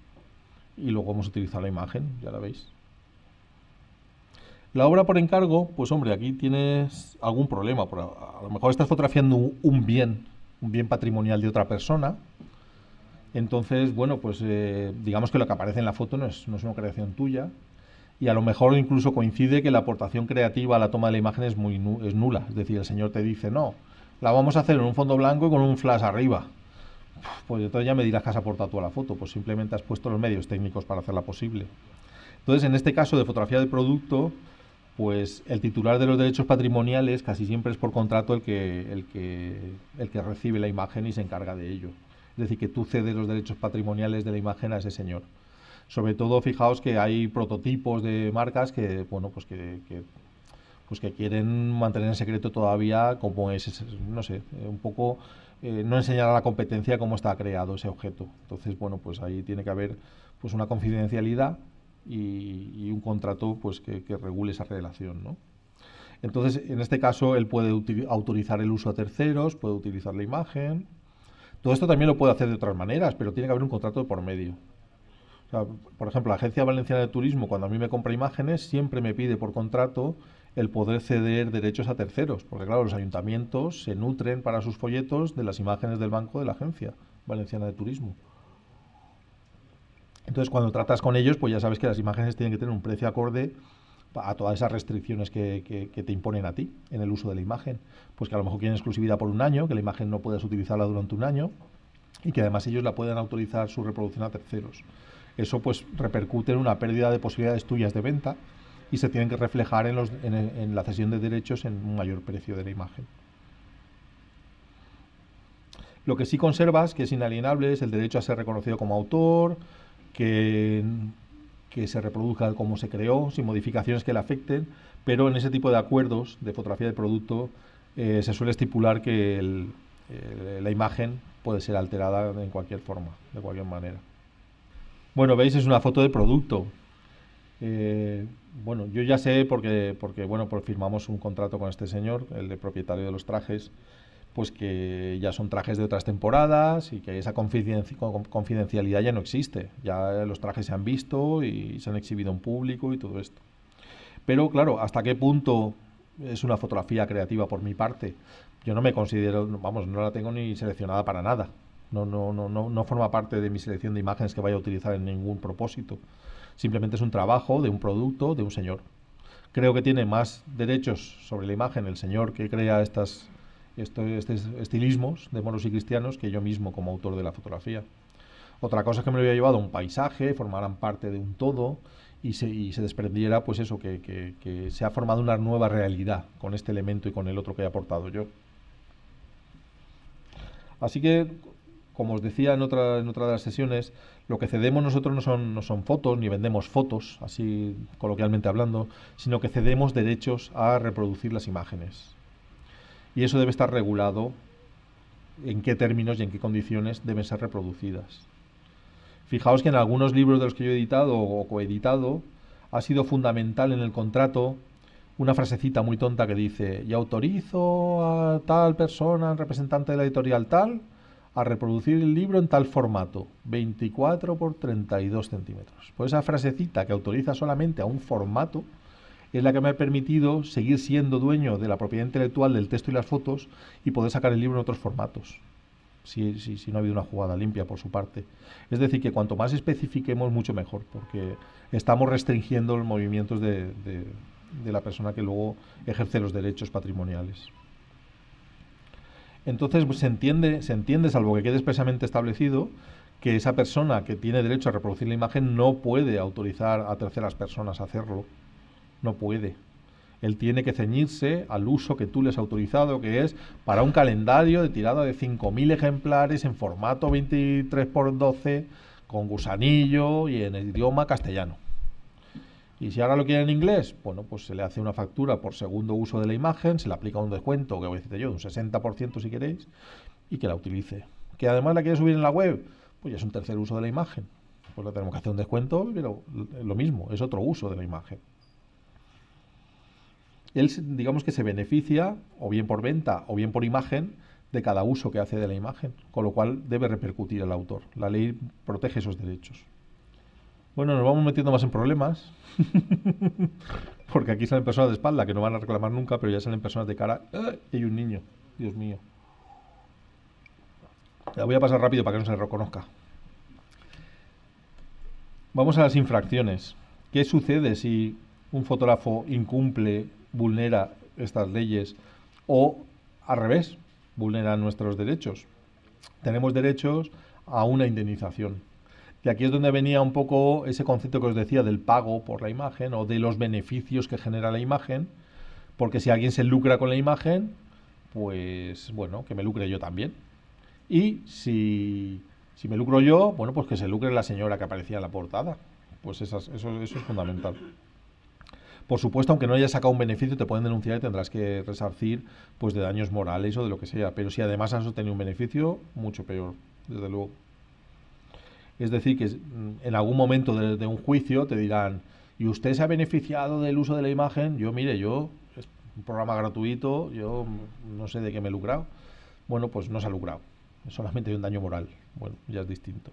y luego hemos utilizado la imagen, ya la veis. La obra por encargo, pues hombre, aquí tienes algún problema, a lo mejor estás fotografiando un bien patrimonial de otra persona, entonces, bueno, pues digamos que lo que aparece en la foto no es una creación tuya y a lo mejor incluso coincide que la aportación creativa a la toma de la imagen es nula, es decir, el señor te dice, no, la vamos a hacer en un fondo blanco y con un flash arriba. Pues entonces ya me dirás que has aportado tú a la foto, pues simplemente has puesto los medios técnicos para hacerla posible. Entonces, en este caso de fotografía de producto, pues el titular de los derechos patrimoniales casi siempre es por contrato el que recibe la imagen y se encarga de ello. Es decir, que tú cedes los derechos patrimoniales de la imagen a ese señor. Sobre todo, fijaos que hay prototipos de marcas que, bueno, pues que quieren mantener en secreto todavía cómo es, no sé, un poco no enseñar a la competencia cómo está creado ese objeto. Entonces, bueno, pues ahí tiene que haber pues una confidencialidad y un contrato pues que regule esa relación, ¿no? Entonces, en este caso, él puede autorizar el uso a terceros, puede utilizar la imagen. Todo esto también lo puede hacer de otras maneras, pero tiene que haber un contrato de por medio. O sea, por ejemplo, la Agencia Valenciana de Turismo, cuando a mí me compra imágenes, siempre me pide por contrato el poder ceder derechos a terceros, porque claro, los ayuntamientos se nutren para sus folletos de las imágenes del banco de la Agencia Valenciana de Turismo. Entonces, cuando tratas con ellos, pues ya sabes que las imágenes tienen que tener un precio acorde a todas esas restricciones que te imponen a ti en el uso de la imagen. Pues que a lo mejor quieren exclusividad por un año, que la imagen no puedas utilizarla durante un año y que además ellos la puedan autorizar su reproducción a terceros. Eso pues repercute en una pérdida de posibilidades tuyas de venta y se tienen que reflejar en la cesión de derechos en un mayor precio de la imagen. Lo que sí conservas, que es inalienable, es el derecho a ser reconocido como autor, que se reproduzca como se creó, sin modificaciones que le afecten, pero en ese tipo de acuerdos de fotografía de producto se suele estipular que la imagen puede ser alterada en cualquier forma, de cualquier manera. Bueno, veis, es una foto de producto. Bueno, yo ya sé porque bueno, pues firmamos un contrato con este señor, el propietario de los trajes, pues que ya son trajes de otras temporadas y que esa confidencialidad ya no existe. Ya los trajes se han visto y se han exhibido en público y todo esto. Pero claro, ¿hasta qué punto es una fotografía creativa por mi parte? Yo no me considero, vamos, no la tengo ni seleccionada para nada. No forma parte de mi selección de imágenes que vaya a utilizar en ningún propósito. Simplemente es un trabajo de un producto de un señor. Creo que tiene más derechos sobre la imagen el señor que crea estos estilismos de moros y cristianos que yo mismo como autor de la fotografía. Otra cosa es que me lo hubiera llevado a un paisaje, formaran parte de un todo y se desprendiera, pues eso, que se ha formado una nueva realidad con este elemento y con el otro que he aportado yo. Así que, como os decía en otra de las sesiones, lo que cedemos nosotros no son fotos, ni vendemos fotos, así coloquialmente hablando, sino que cedemos derechos a reproducir las imágenes. Y eso debe estar regulado en qué términos y en qué condiciones deben ser reproducidas. Fijaos que en algunos libros de los que yo he editado o coeditado ha sido fundamental en el contrato una frasecita muy tonta que dice: y autorizo a tal persona, representante de la editorial tal, a reproducir el libro en tal formato, 24 por 32 centímetros. Pues esa frasecita que autoriza solamente a un formato es la que me ha permitido seguir siendo dueño de la propiedad intelectual del texto y las fotos y poder sacar el libro en otros formatos, si no ha habido una jugada limpia por su parte. Es decir, que cuanto más especifiquemos, mucho mejor, porque estamos restringiendo los movimientos de la persona que luego ejerce los derechos patrimoniales. Entonces, pues, se entiende, salvo que quede expresamente establecido, que esa persona que tiene derecho a reproducir la imagen no puede autorizar a terceras personas a hacerlo. No puede. Él tiene que ceñirse al uso que tú le has autorizado, que es para un calendario de tirada de 5.000 ejemplares en formato 23×12, con gusanillo y en el idioma castellano. Y si ahora lo quiere en inglés, bueno, pues se le hace una factura por segundo uso de la imagen, se le aplica un descuento, que voy a decirte yo, de un 60% si queréis, y que la utilice. Que además la quiere subir en la web, pues ya es un tercer uso de la imagen. Pues le tenemos que hacer un descuento, pero lo mismo, es otro uso de la imagen. Él, digamos que se beneficia, o bien por venta, o bien por imagen, de cada uso que hace de la imagen, con lo cual debe repercutir el autor. La ley protege esos derechos. Bueno, nos vamos metiendo más en problemas, porque aquí salen personas de espalda que no van a reclamar nunca, pero ya salen personas de cara. Y hay un niño, Dios mío. La voy a pasar rápido para que no se reconozca. Vamos a las infracciones. ¿Qué sucede si un fotógrafo incumple, vulnera estas leyes o, al revés, vulnera nuestros derechos? Tenemos derechos a una indemnización. Y aquí es donde venía un poco ese concepto que os decía del pago por la imagen o de los beneficios que genera la imagen, porque si alguien se lucra con la imagen, pues bueno, que me lucre yo también. Y si me lucro yo, bueno, pues que se lucre la señora que aparecía en la portada. Pues eso es fundamental. Por supuesto, aunque no hayas sacado un beneficio, te pueden denunciar y tendrás que resarcir pues de daños morales o de lo que sea. Pero si además has obtenido un beneficio, mucho peor, desde luego. Es decir, que en algún momento de un juicio te dirán, ¿y usted se ha beneficiado del uso de la imagen? Mire, es un programa gratuito, yo no sé de qué me he lucrado. Bueno, pues no se ha lucrado, solamente hay un daño moral. Bueno, ya es distinto.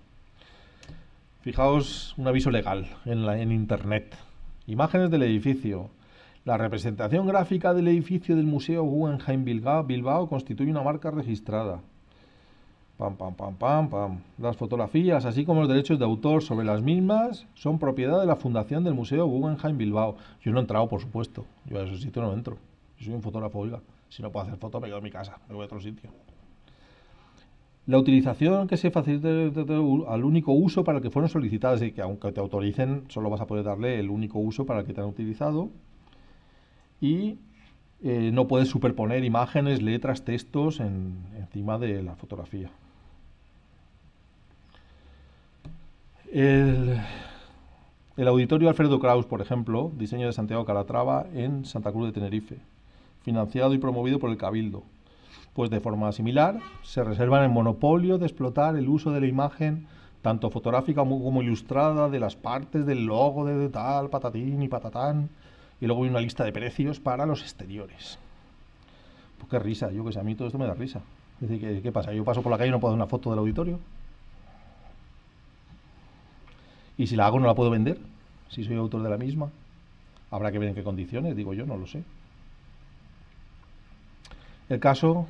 Fijaos un aviso legal en Internet. Imágenes del edificio. La representación gráfica del edificio del Museo Guggenheim Bilbao constituye una marca registrada. Pam, pam, pam, pam, pam. Las fotografías, así como los derechos de autor sobre las mismas, son propiedad de la Fundación del Museo Guggenheim Bilbao. Yo no he entrado, por supuesto. Yo a esos sitios no entro. Yo soy un fotógrafo, oiga. Si no puedo hacer fotos, me quedo en mi casa. Me voy a otro sitio. La utilización que se facilite al único uso para el que fueron solicitadas, y que aunque te autoricen, solo vas a poder darle el único uso para el que te han utilizado. Y no puedes superponer imágenes, letras, textos encima de la fotografía. El Auditorio Alfredo Kraus, por ejemplo, diseño de Santiago Calatrava en Santa Cruz de Tenerife, financiado y promovido por el Cabildo. Pues de forma similar, se reservan el monopolio de explotar el uso de la imagen, tanto fotográfica como ilustrada, de las partes del logo de tal, patatín y patatán, y luego hay una lista de precios para los exteriores. Pues qué risa, yo que sé, a mí todo esto me da risa. Es decir, ¿qué pasa? Yo paso por la calle y no puedo hacer una foto del auditorio. Y si la hago no la puedo vender, si soy autor de la misma. Habrá que ver en qué condiciones, digo yo, no lo sé. El caso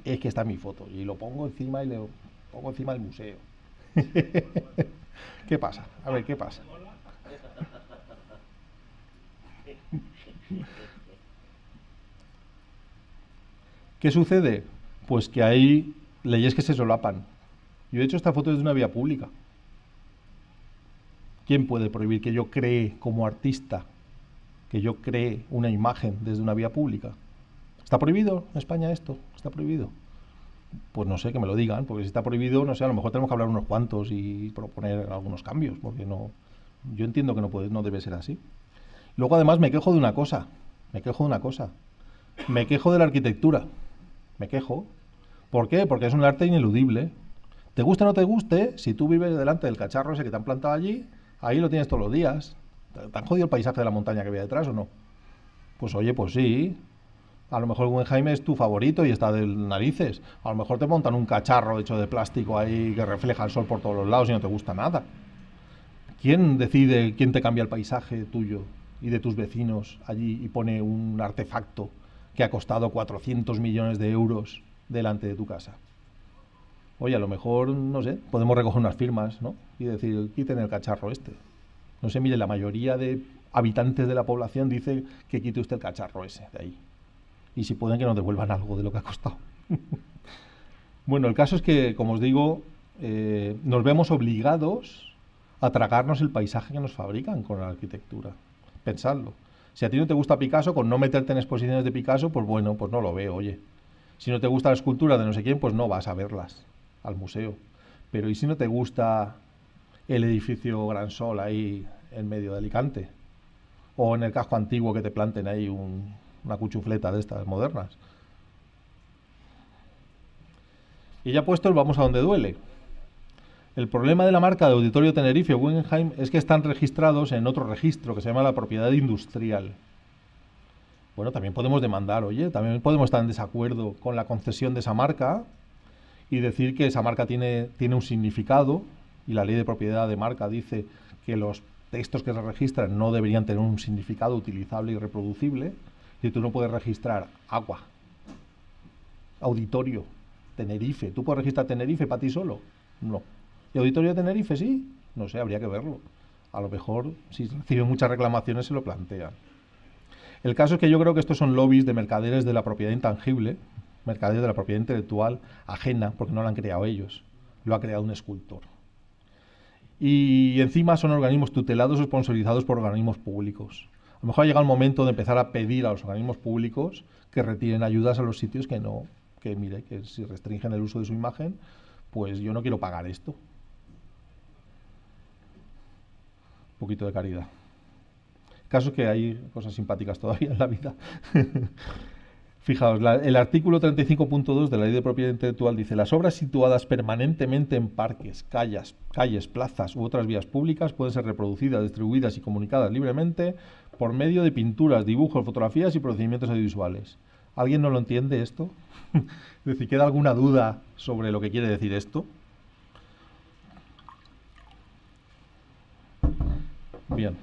es que está mi foto y lo pongo encima y le pongo encima del museo. ¿Qué pasa? A ver, ¿qué pasa? ¿Qué sucede? Pues que hay leyes que se solapan. Yo he hecho esta foto desde una vía pública. ¿Quién puede prohibir que yo cree como artista, que yo cree una imagen desde una vía pública? ¿Está prohibido en España esto? ¿Está prohibido? Pues no sé, que me lo digan, porque si está prohibido, no sé, a lo mejor tenemos que hablar unos cuantos y proponer algunos cambios, porque no, yo entiendo que no debe ser así. Luego además me quejo de una cosa, me quejo de la arquitectura, me quejo. ¿Por qué? Porque es un arte ineludible. Te guste o no te guste, si tú vives delante del cacharro ese que te han plantado allí, ahí lo tienes todos los días. ¿Te han jodido el paisaje de la montaña que había detrás o no? Pues oye, pues sí. A lo mejor Guggenheim es tu favorito y está de narices. A lo mejor te montan un cacharro hecho de plástico ahí que refleja el sol por todos los lados y no te gusta nada. ¿Quién decide quién te cambia el paisaje tuyo y de tus vecinos allí y pone un artefacto que ha costado 400 millones de euros delante de tu casa? Oye, a lo mejor, no sé, podemos recoger unas firmas, ¿no? Y decir, quiten el cacharro este. No sé, mire, la mayoría de habitantes de la población dice que quite usted el cacharro ese de ahí. Y si pueden, que nos devuelvan algo de lo que ha costado. Bueno, el caso es que, como os digo, nos vemos obligados a tragarnos el paisaje que nos fabrican con la arquitectura. Pensadlo. Si a ti no te gusta Picasso, con no meterte en exposiciones de Picasso, pues bueno, pues no lo veo, oye. Si no te gusta la escultura de no sé quién, pues no vas a verlas al museo. Pero ¿y si no te gusta el edificio Gran Sol ahí en medio de Alicante? O en el casco antiguo que te planten ahí una cuchufleta de estas modernas. Y ya puestos, vamos a donde duele. El problema de la marca de Auditorio Tenerife o Guggenheim es que están registrados en otro registro que se llama la propiedad industrial. Bueno, también podemos demandar, oye, también podemos estar en desacuerdo con la concesión de esa marca y decir que esa marca tiene un significado, y la ley de propiedad de marca dice que los textos que se registran no deberían tener un significado utilizable y reproducible. Si tú no puedes registrar agua, auditorio, Tenerife, ¿tú puedes registrar Tenerife para ti solo? No. ¿Y auditorio de Tenerife sí? No sé, habría que verlo. A lo mejor, si reciben muchas reclamaciones, se lo plantean. El caso es que yo creo que estos son lobbies de mercaderes de la propiedad intangible, mercaderes de la propiedad intelectual ajena, porque no la han creado ellos, lo ha creado un escultor. Y encima son organismos tutelados o sponsorizados por organismos públicos. A lo mejor ha llegado el momento de empezar a pedir a los organismos públicos que retiren ayudas a los sitios que mire, que si restringen el uso de su imagen, pues yo no quiero pagar esto. Un poquito de caridad. Caso que hay cosas simpáticas todavía en la vida. Fijaos, el artículo 35.2 de la Ley de Propiedad Intelectual dice: las obras situadas permanentemente en parques, calles, plazas u otras vías públicas pueden ser reproducidas, distribuidas y comunicadas libremente por medio de pinturas, dibujos, fotografías y procedimientos audiovisuales. ¿Alguien no lo entiende esto? Es decir, ¿queda alguna duda sobre lo que quiere decir esto? Bien.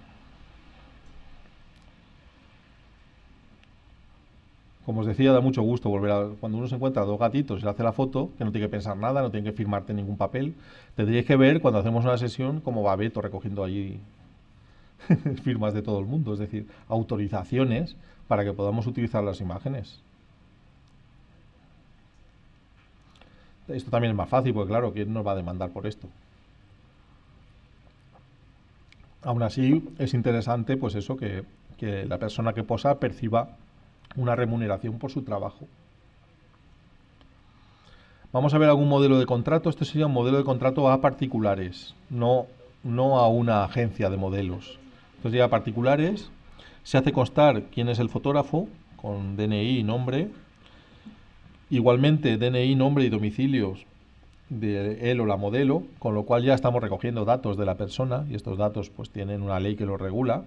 Como os decía, da mucho gusto volver a... Cuando uno se encuentra dos gatitos y le hace la foto, que no tiene que pensar nada, no tiene que firmarte ningún papel, tendríais que ver cuando hacemos una sesión cómo va Beto recogiendo allí firmas de todo el mundo, es decir, autorizaciones para que podamos utilizar las imágenes. Esto también es más fácil, porque claro, ¿quién nos va a demandar por esto? Aún así, es interesante, pues eso, que la persona que posa perciba una remuneración por su trabajo. Vamos a ver algún modelo de contrato. Este sería un modelo de contrato a particulares, no a una agencia de modelos. Entonces ya a particulares se hace constar quién es el fotógrafo, con DNI y nombre. Igualmente DNI, nombre y domicilios de él o la modelo, con lo cual ya estamos recogiendo datos de la persona, y estos datos pues tienen una ley que los regula.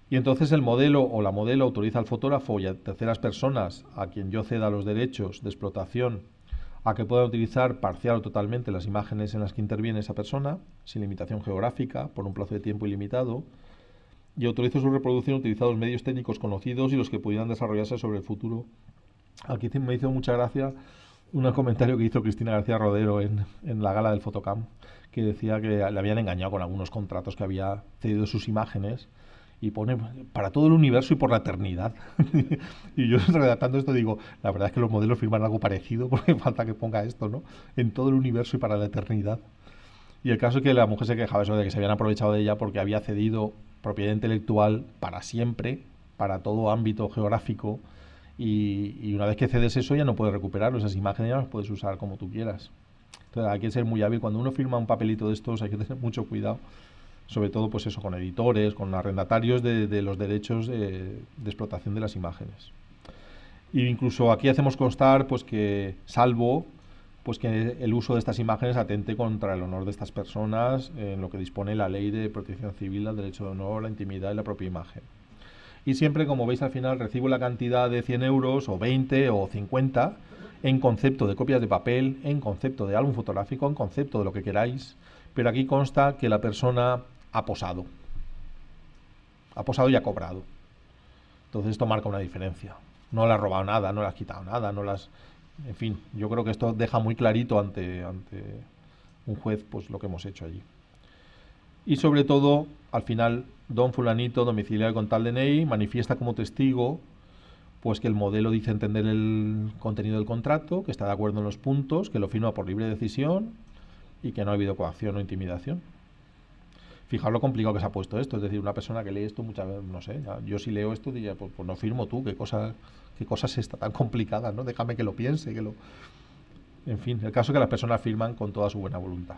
Y entonces el modelo o la modelo autoriza al fotógrafo y a terceras personas a quien yo ceda los derechos de explotación a que puedan utilizar parcial o totalmente las imágenes en las que interviene esa persona, sin limitación geográfica, por un plazo de tiempo ilimitado, y autorizo su reproducción utilizando los medios técnicos conocidos y los que pudieran desarrollarse sobre el futuro. Aquí me hizo mucha gracia un comentario que hizo Cristina García Rodero en la gala del Fotocam, que decía que le habían engañado con algunos contratos que había cedido sus imágenes, y pone para todo el universo y por la eternidad. Y yo redactando esto digo, la verdad es que los modelos firman algo parecido, porque falta que ponga esto, ¿no? En todo el universo y para la eternidad. Y el caso es que la mujer se quejaba eso de que se habían aprovechado de ella porque había cedido propiedad intelectual para siempre, para todo ámbito geográfico, y una vez que cedes eso ya no puedes recuperarlo, esas imágenes ya las puedes usar como tú quieras. Entonces hay que ser muy hábil. Cuando uno firma un papelito de estos hay que tener mucho cuidado, sobre todo pues eso, con editores, con arrendatarios de los derechos de explotación de las imágenes. E incluso aquí hacemos constar pues que, salvo pues que el uso de estas imágenes atente contra el honor de estas personas, en lo que dispone la Ley de Protección Civil al derecho de honor, la intimidad y la propia imagen. Y siempre, como veis al final, recibo la cantidad de 100 euros o 20 o 50 en concepto de copias de papel, en concepto de álbum fotográfico, en concepto de lo que queráis, pero aquí consta que la persona ha posado y ha cobrado. Entonces esto marca una diferencia. No le has robado nada, no le has quitado nada, no las... En fin, yo creo que esto deja muy clarito ante un juez pues lo que hemos hecho allí. Y sobre todo, al final, don fulanito, domiciliario con tal DNI, manifiesta como testigo pues que el modelo dice entender el contenido del contrato, que está de acuerdo en los puntos, que lo firma por libre decisión y que no ha habido coacción o intimidación. Fijaos lo complicado que se ha puesto esto, es decir, una persona que lee esto muchas veces, no sé, yo si leo esto diría, pues no firmo tú, qué cosa es esta tan complicada, ¿no? Déjame que lo piense, En fin, el caso es que las personas firman con toda su buena voluntad.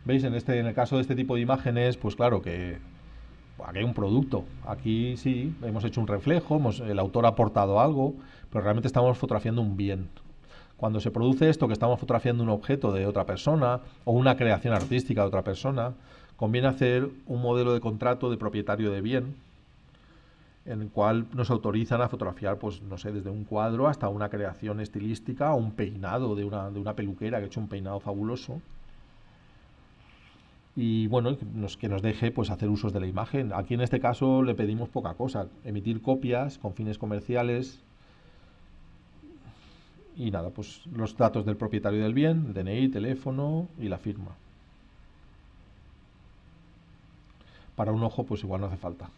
¿Veis? En el caso de este tipo de imágenes, pues claro que aquí hay un producto, aquí sí, hemos hecho un reflejo, el autor ha aportado algo, pero realmente estamos fotografiando un bien. Cuando se produce esto, que estamos fotografiando un objeto de otra persona o una creación artística de otra persona, conviene hacer un modelo de contrato de propietario de bien, en el cual nos autorizan a fotografiar, pues no sé, desde un cuadro hasta una creación estilística o un peinado de una peluquera que ha hecho un peinado fabuloso. Y bueno, que nos deje pues hacer usos de la imagen. Aquí en este caso le pedimos poca cosa, emitir copias con fines comerciales y nada, pues los datos del propietario del bien, el DNI, teléfono y la firma. Para un ojo pues igual no hace falta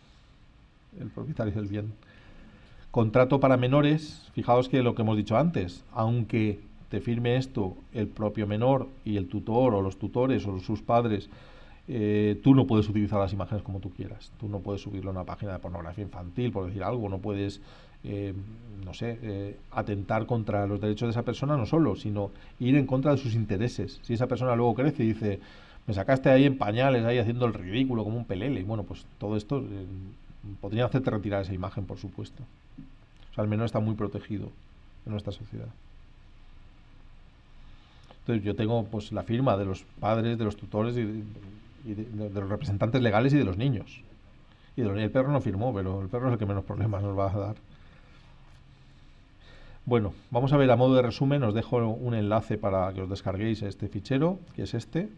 el propietario del bien. Contrato para menores, fijaos que lo que hemos dicho antes, aunque te firme esto el propio menor y el tutor o los tutores o sus padres, tú no puedes utilizar las imágenes como tú quieras. Tú no puedes subirlo a una página de pornografía infantil, por decir algo, no puedes atentar contra los derechos de esa persona, no solo, sino ir en contra de sus intereses. Si esa persona luego crece y dice, Me sacaste ahí en pañales, ahí haciendo el ridículo como un pelele. Bueno, pues todo esto podría hacerte retirar esa imagen, por supuesto. O sea, al menos está muy protegido en nuestra sociedad. Entonces yo tengo pues la firma de los padres, de los tutores y de los representantes legales y de los niños. Y el perro no firmó, pero el perro es el que menos problemas nos va a dar. Bueno, vamos a ver a modo de resumen, os dejo un enlace para que os descarguéis este fichero, que es este,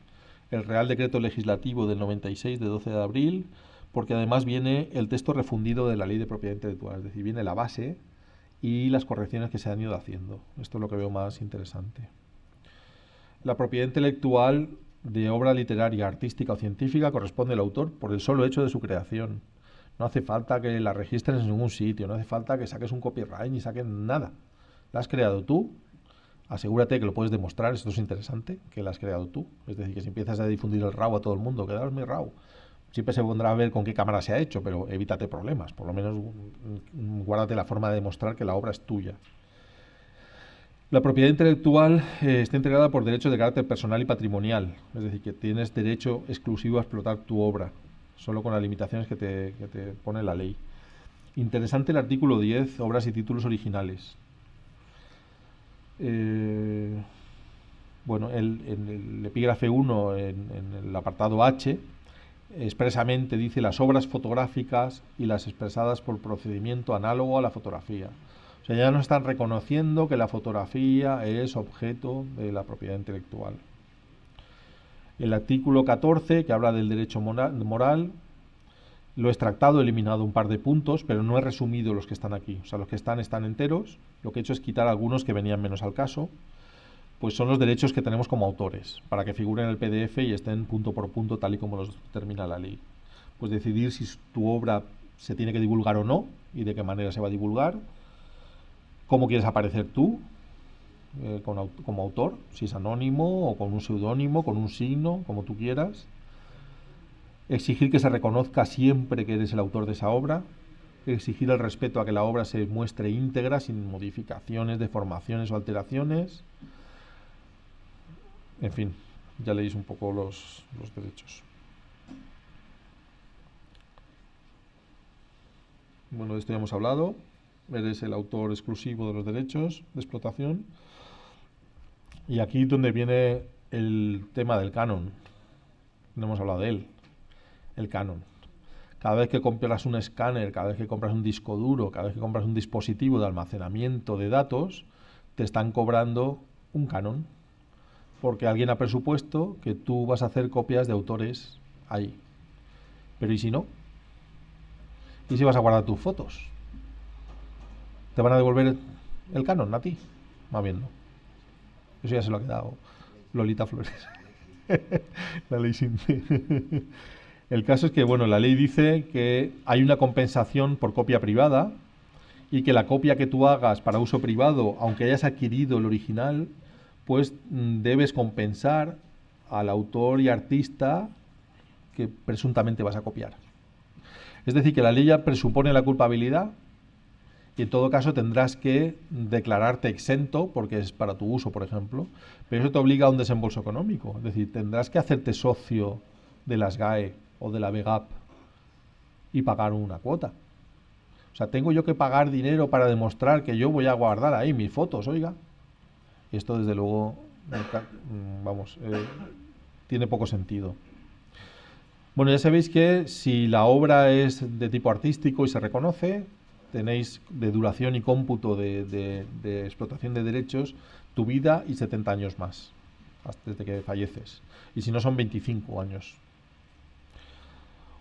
el Real Decreto Legislativo del 96 de 12 de abril, porque además viene el texto refundido de la Ley de Propiedad Intelectual, es decir, viene la base y las correcciones que se han ido haciendo. Esto es lo que veo más interesante. La propiedad intelectual de obra literaria, artística o científica corresponde al autor por el solo hecho de su creación. No hace falta que la registres en ningún sitio, no hace falta que saques un copyright ni saques nada. La has creado tú, asegúrate que lo puedes demostrar, esto es interesante, que la has creado tú. Es decir, que si empiezas a difundir el RAW a todo el mundo, quedaros mi RAW. Siempre se pondrá a ver con qué cámara se ha hecho, pero evítate problemas. Por lo menos guárdate la forma de demostrar que la obra es tuya. La propiedad intelectual está integrada por derechos de carácter personal y patrimonial. Es decir, que tienes derecho exclusivo a explotar tu obra, solo con las limitaciones que te pone la ley. Interesante el artículo 10, obras y títulos originales. Bueno, en el epígrafe 1, en el apartado H, expresamente dice las obras fotográficas y las expresadas por procedimiento análogo a la fotografía. O sea, ya nos están reconociendo que la fotografía es objeto de la propiedad intelectual. El artículo 14, que habla del derecho moral, lo he extractado, he eliminado un par de puntos, pero no he resumido los que están aquí. O sea, los que están enteros. Lo que he hecho es quitar algunos que venían menos al caso. Pues son los derechos que tenemos como autores, para que figuren en el PDF y estén punto por punto tal y como los determina la ley. Pues decidir si tu obra se tiene que divulgar o no, y de qué manera se va a divulgar. Cómo quieres aparecer tú como autor, si es anónimo o con un seudónimo, con un signo, como tú quieras. Exigir que se reconozca siempre que eres el autor de esa obra. Exigir el respeto a que la obra se muestre íntegra, sin modificaciones, deformaciones o alteraciones. En fin, ya leéis un poco los derechos. Bueno, de esto ya hemos hablado. Eres el autor exclusivo de los derechos de explotación. Y aquí es donde viene el tema del canon. No hemos hablado de él. El canon. Cada vez que compras un escáner, cada vez que compras un disco duro, cada vez que compras un dispositivo de almacenamiento de datos, te están cobrando un canon. Porque alguien ha presupuesto que tú vas a hacer copias de autores ahí. Pero ¿y si no? ¿Y si vas a guardar tus fotos? ¿Te van a devolver el canon a ti? Más bien no. Eso ya se lo ha quedado Lolita Flores. La ley sin... El caso es que, bueno, la ley dice que hay una compensación por copia privada y que la copia que tú hagas para uso privado, aunque hayas adquirido el original, pues debes compensar al autor y artista que presuntamente vas a copiar. Es decir, que la ley ya presupone la culpabilidad y en todo caso tendrás que declararte exento porque es para tu uso, por ejemplo, pero eso te obliga a un desembolso económico. Es decir, tendrás que hacerte socio de la SGAE o de la VEGAP y pagar una cuota. O sea, tengo yo que pagar dinero para demostrar que yo voy a guardar ahí mis fotos, oiga. Esto desde luego, vamos, tiene poco sentido. Bueno, ya sabéis que si la obra es de tipo artístico y se reconoce, tenéis de duración y cómputo de explotación de derechos tu vida y 70 años más, desde que falleces. Y si no, son 25 años.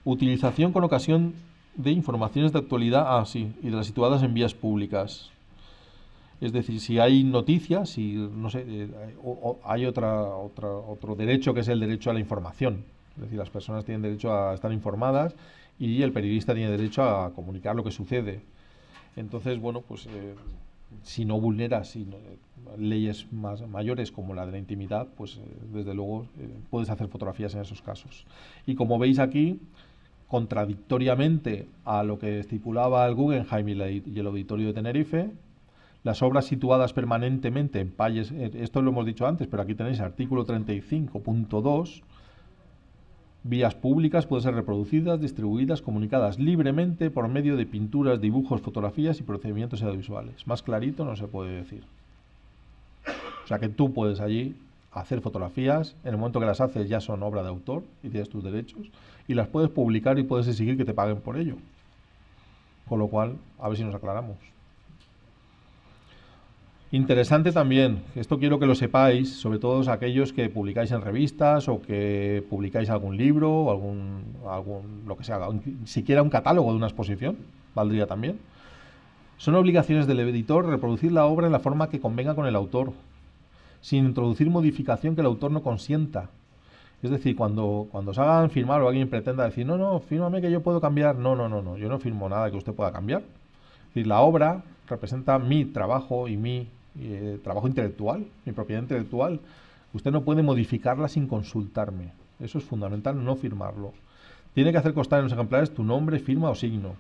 Utilización con ocasión de informaciones de actualidad, y de las situadas en vías públicas. Es decir, si hay noticias, si no sé, hay otro derecho que es el derecho a la información. Es decir, las personas tienen derecho a estar informadas y el periodista tiene derecho a comunicar lo que sucede. Entonces, bueno, pues si no vulneras leyes mayores como la de la intimidad, pues desde luego puedes hacer fotografías en esos casos. Y como veis aquí, contradictoriamente a lo que estipulaba el Guggenheim y el Auditorio de Tenerife, las obras situadas permanentemente en palles, esto lo hemos dicho antes, pero aquí tenéis artículo 35.2, Vías públicas pueden ser reproducidas, distribuidas, comunicadas libremente por medio de pinturas, dibujos, fotografías y procedimientos audiovisuales. Más clarito no se puede decir. O sea que tú puedes allí hacer fotografías, en el momento que las haces ya son obra de autor y tienes tus derechos, y las puedes publicar y puedes exigir que te paguen por ello. Con lo cual, a ver si nos aclaramos. Interesante también, esto quiero que lo sepáis, sobre todo aquellos que publicáis en revistas o que publicáis algún libro o algún lo que sea, siquiera un catálogo de una exposición, valdría también. Son obligaciones del editor reproducir la obra en la forma que convenga con el autor, sin introducir modificación que el autor no consienta. Es decir, cuando os hagan firmar o alguien pretenda decir, no, fírmame que yo puedo cambiar, no, yo no firmo nada que usted pueda cambiar. Es decir, la obra representa mi trabajo y mi trabajo intelectual, mi propiedad intelectual. Usted no puede modificarla sin consultarme. Eso es fundamental, no firmarlo. Tiene que hacer constar en los ejemplares tu nombre, firma o signo.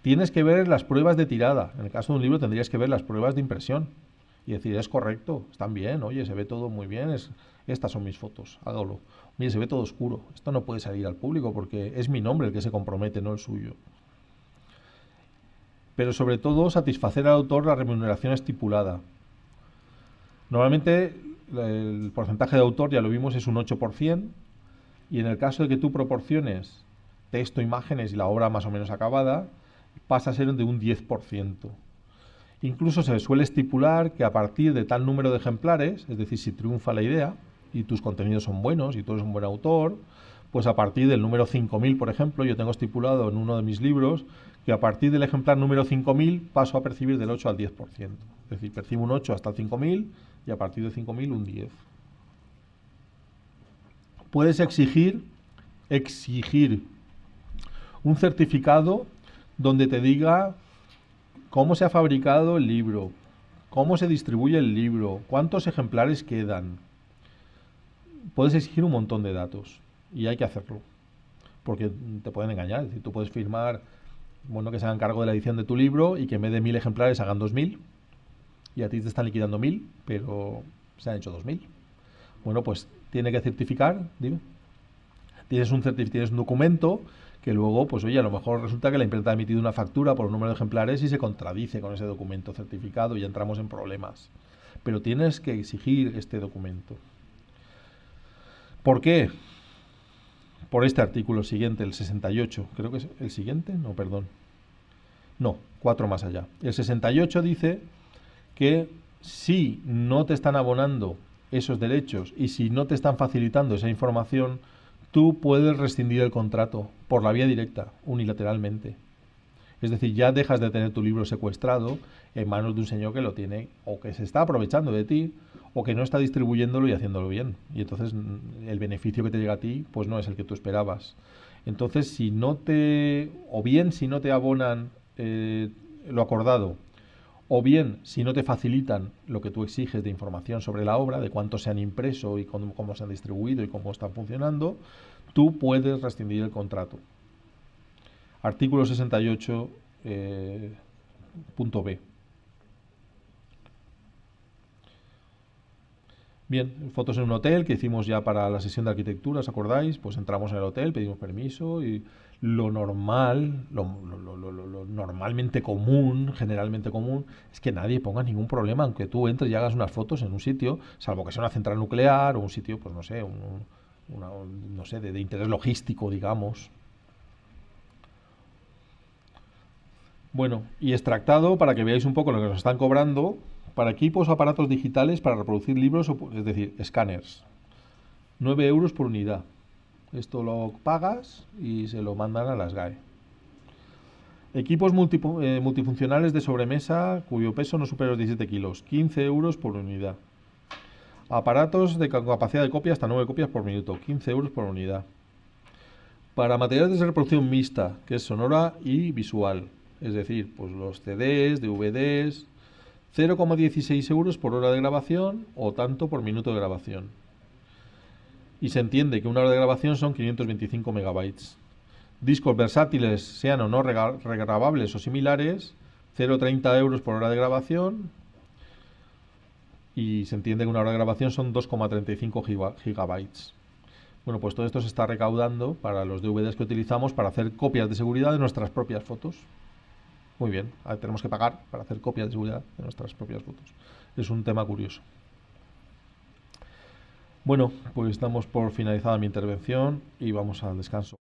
Tienes que ver las pruebas de tirada. En el caso de un libro tendrías que ver las pruebas de impresión y decir, es correcto, están bien, oye, se ve todo muy bien, estas son mis fotos, hágalo. Oye, se ve todo oscuro, esto no puede salir al público porque es mi nombre el que se compromete, no el suyo. Pero sobre todo satisfacer al autor la remuneración estipulada. Normalmente el porcentaje de autor, ya lo vimos, es un 8%, y en el caso de que tú proporciones texto, imágenes y la obra más o menos acabada, pasa a ser de un 10%. Incluso se suele estipular que a partir de tal número de ejemplares, es decir, si triunfa la idea y tus contenidos son buenos y tú eres un buen autor, pues a partir del número 5000, por ejemplo, yo tengo estipulado en uno de mis libros que a partir del ejemplar número 5000 paso a percibir del 8 al 10%. Es decir, percibo un 8 hasta el 5000 y a partir de 5000 un 10. Puedes exigir un certificado donde te diga cómo se ha fabricado el libro, cómo se distribuye el libro, cuántos ejemplares quedan. Puedes exigir un montón de datos y hay que hacerlo, porque te pueden engañar. Es decir, tú puedes firmar, bueno, que se hagan cargo de la edición de tu libro y que en vez de 1000 ejemplares hagan 2000 y a ti te están liquidando 1000, pero se han hecho 2000. Bueno, pues tiene que certificar, dime. Tienes un documento que luego, pues oye, a lo mejor resulta que la imprenta ha emitido una factura por un número de ejemplares y se contradice con ese documento certificado y entramos en problemas. Pero tienes que exigir este documento. ¿Por qué? Por este artículo siguiente, el 68. Creo que es el siguiente. No, perdón. No, 4 más allá. El 68 dice que si no te están abonando esos derechos y si no te están facilitando esa información, tú puedes rescindir el contrato por la vía directa, unilateralmente. Es decir, ya dejas de tener tu libro secuestrado en manos de un señor que lo tiene o que se está aprovechando de ti o que no está distribuyéndolo y haciéndolo bien. Y entonces el beneficio que te llega a ti pues no es el que tú esperabas. Entonces, si no te abonan lo acordado, o bien si no te facilitan lo que tú exiges de información sobre la obra, de cuánto se han impreso y cómo se han distribuido y cómo están funcionando, tú puedes rescindir el contrato. Artículo 68, punto B. Bien, fotos en un hotel que hicimos ya para la sesión de arquitectura, ¿os acordáis? Pues entramos en el hotel, pedimos permiso y lo normal, lo normalmente común, generalmente común, es que nadie ponga ningún problema, aunque tú entres y hagas unas fotos en un sitio, salvo que sea una central nuclear o un sitio, pues no sé, no sé, de interés logístico, digamos. Bueno, y extractado para que veáis un poco lo que nos están cobrando para equipos o aparatos digitales para reproducir libros, es decir, escáneres. 9 euros por unidad. Esto lo pagas y se lo mandan a las GAE. Equipos multifuncionales de sobremesa cuyo peso no supera los 17 kilos. 15 euros por unidad. Aparatos de capacidad de copia hasta 9 copias por minuto. 15 euros por unidad. Para materiales de reproducción mixta, que es sonora y visual. Es decir, pues los CDs, DVDs, 0,16 euros por hora de grabación o tanto por minuto de grabación. Y se entiende que una hora de grabación son 525 megabytes. Discos versátiles, sean o no regrabables o similares, 0,30 euros por hora de grabación. Y se entiende que una hora de grabación son 2,35 gigabytes. Bueno, pues todo esto se está recaudando para los DVDs que utilizamos para hacer copias de seguridad de nuestras propias fotos. Muy bien, tenemos que pagar para hacer copias de seguridad de nuestras propias fotos. Es un tema curioso. Bueno, pues damos por finalizada mi intervención y vamos al descanso.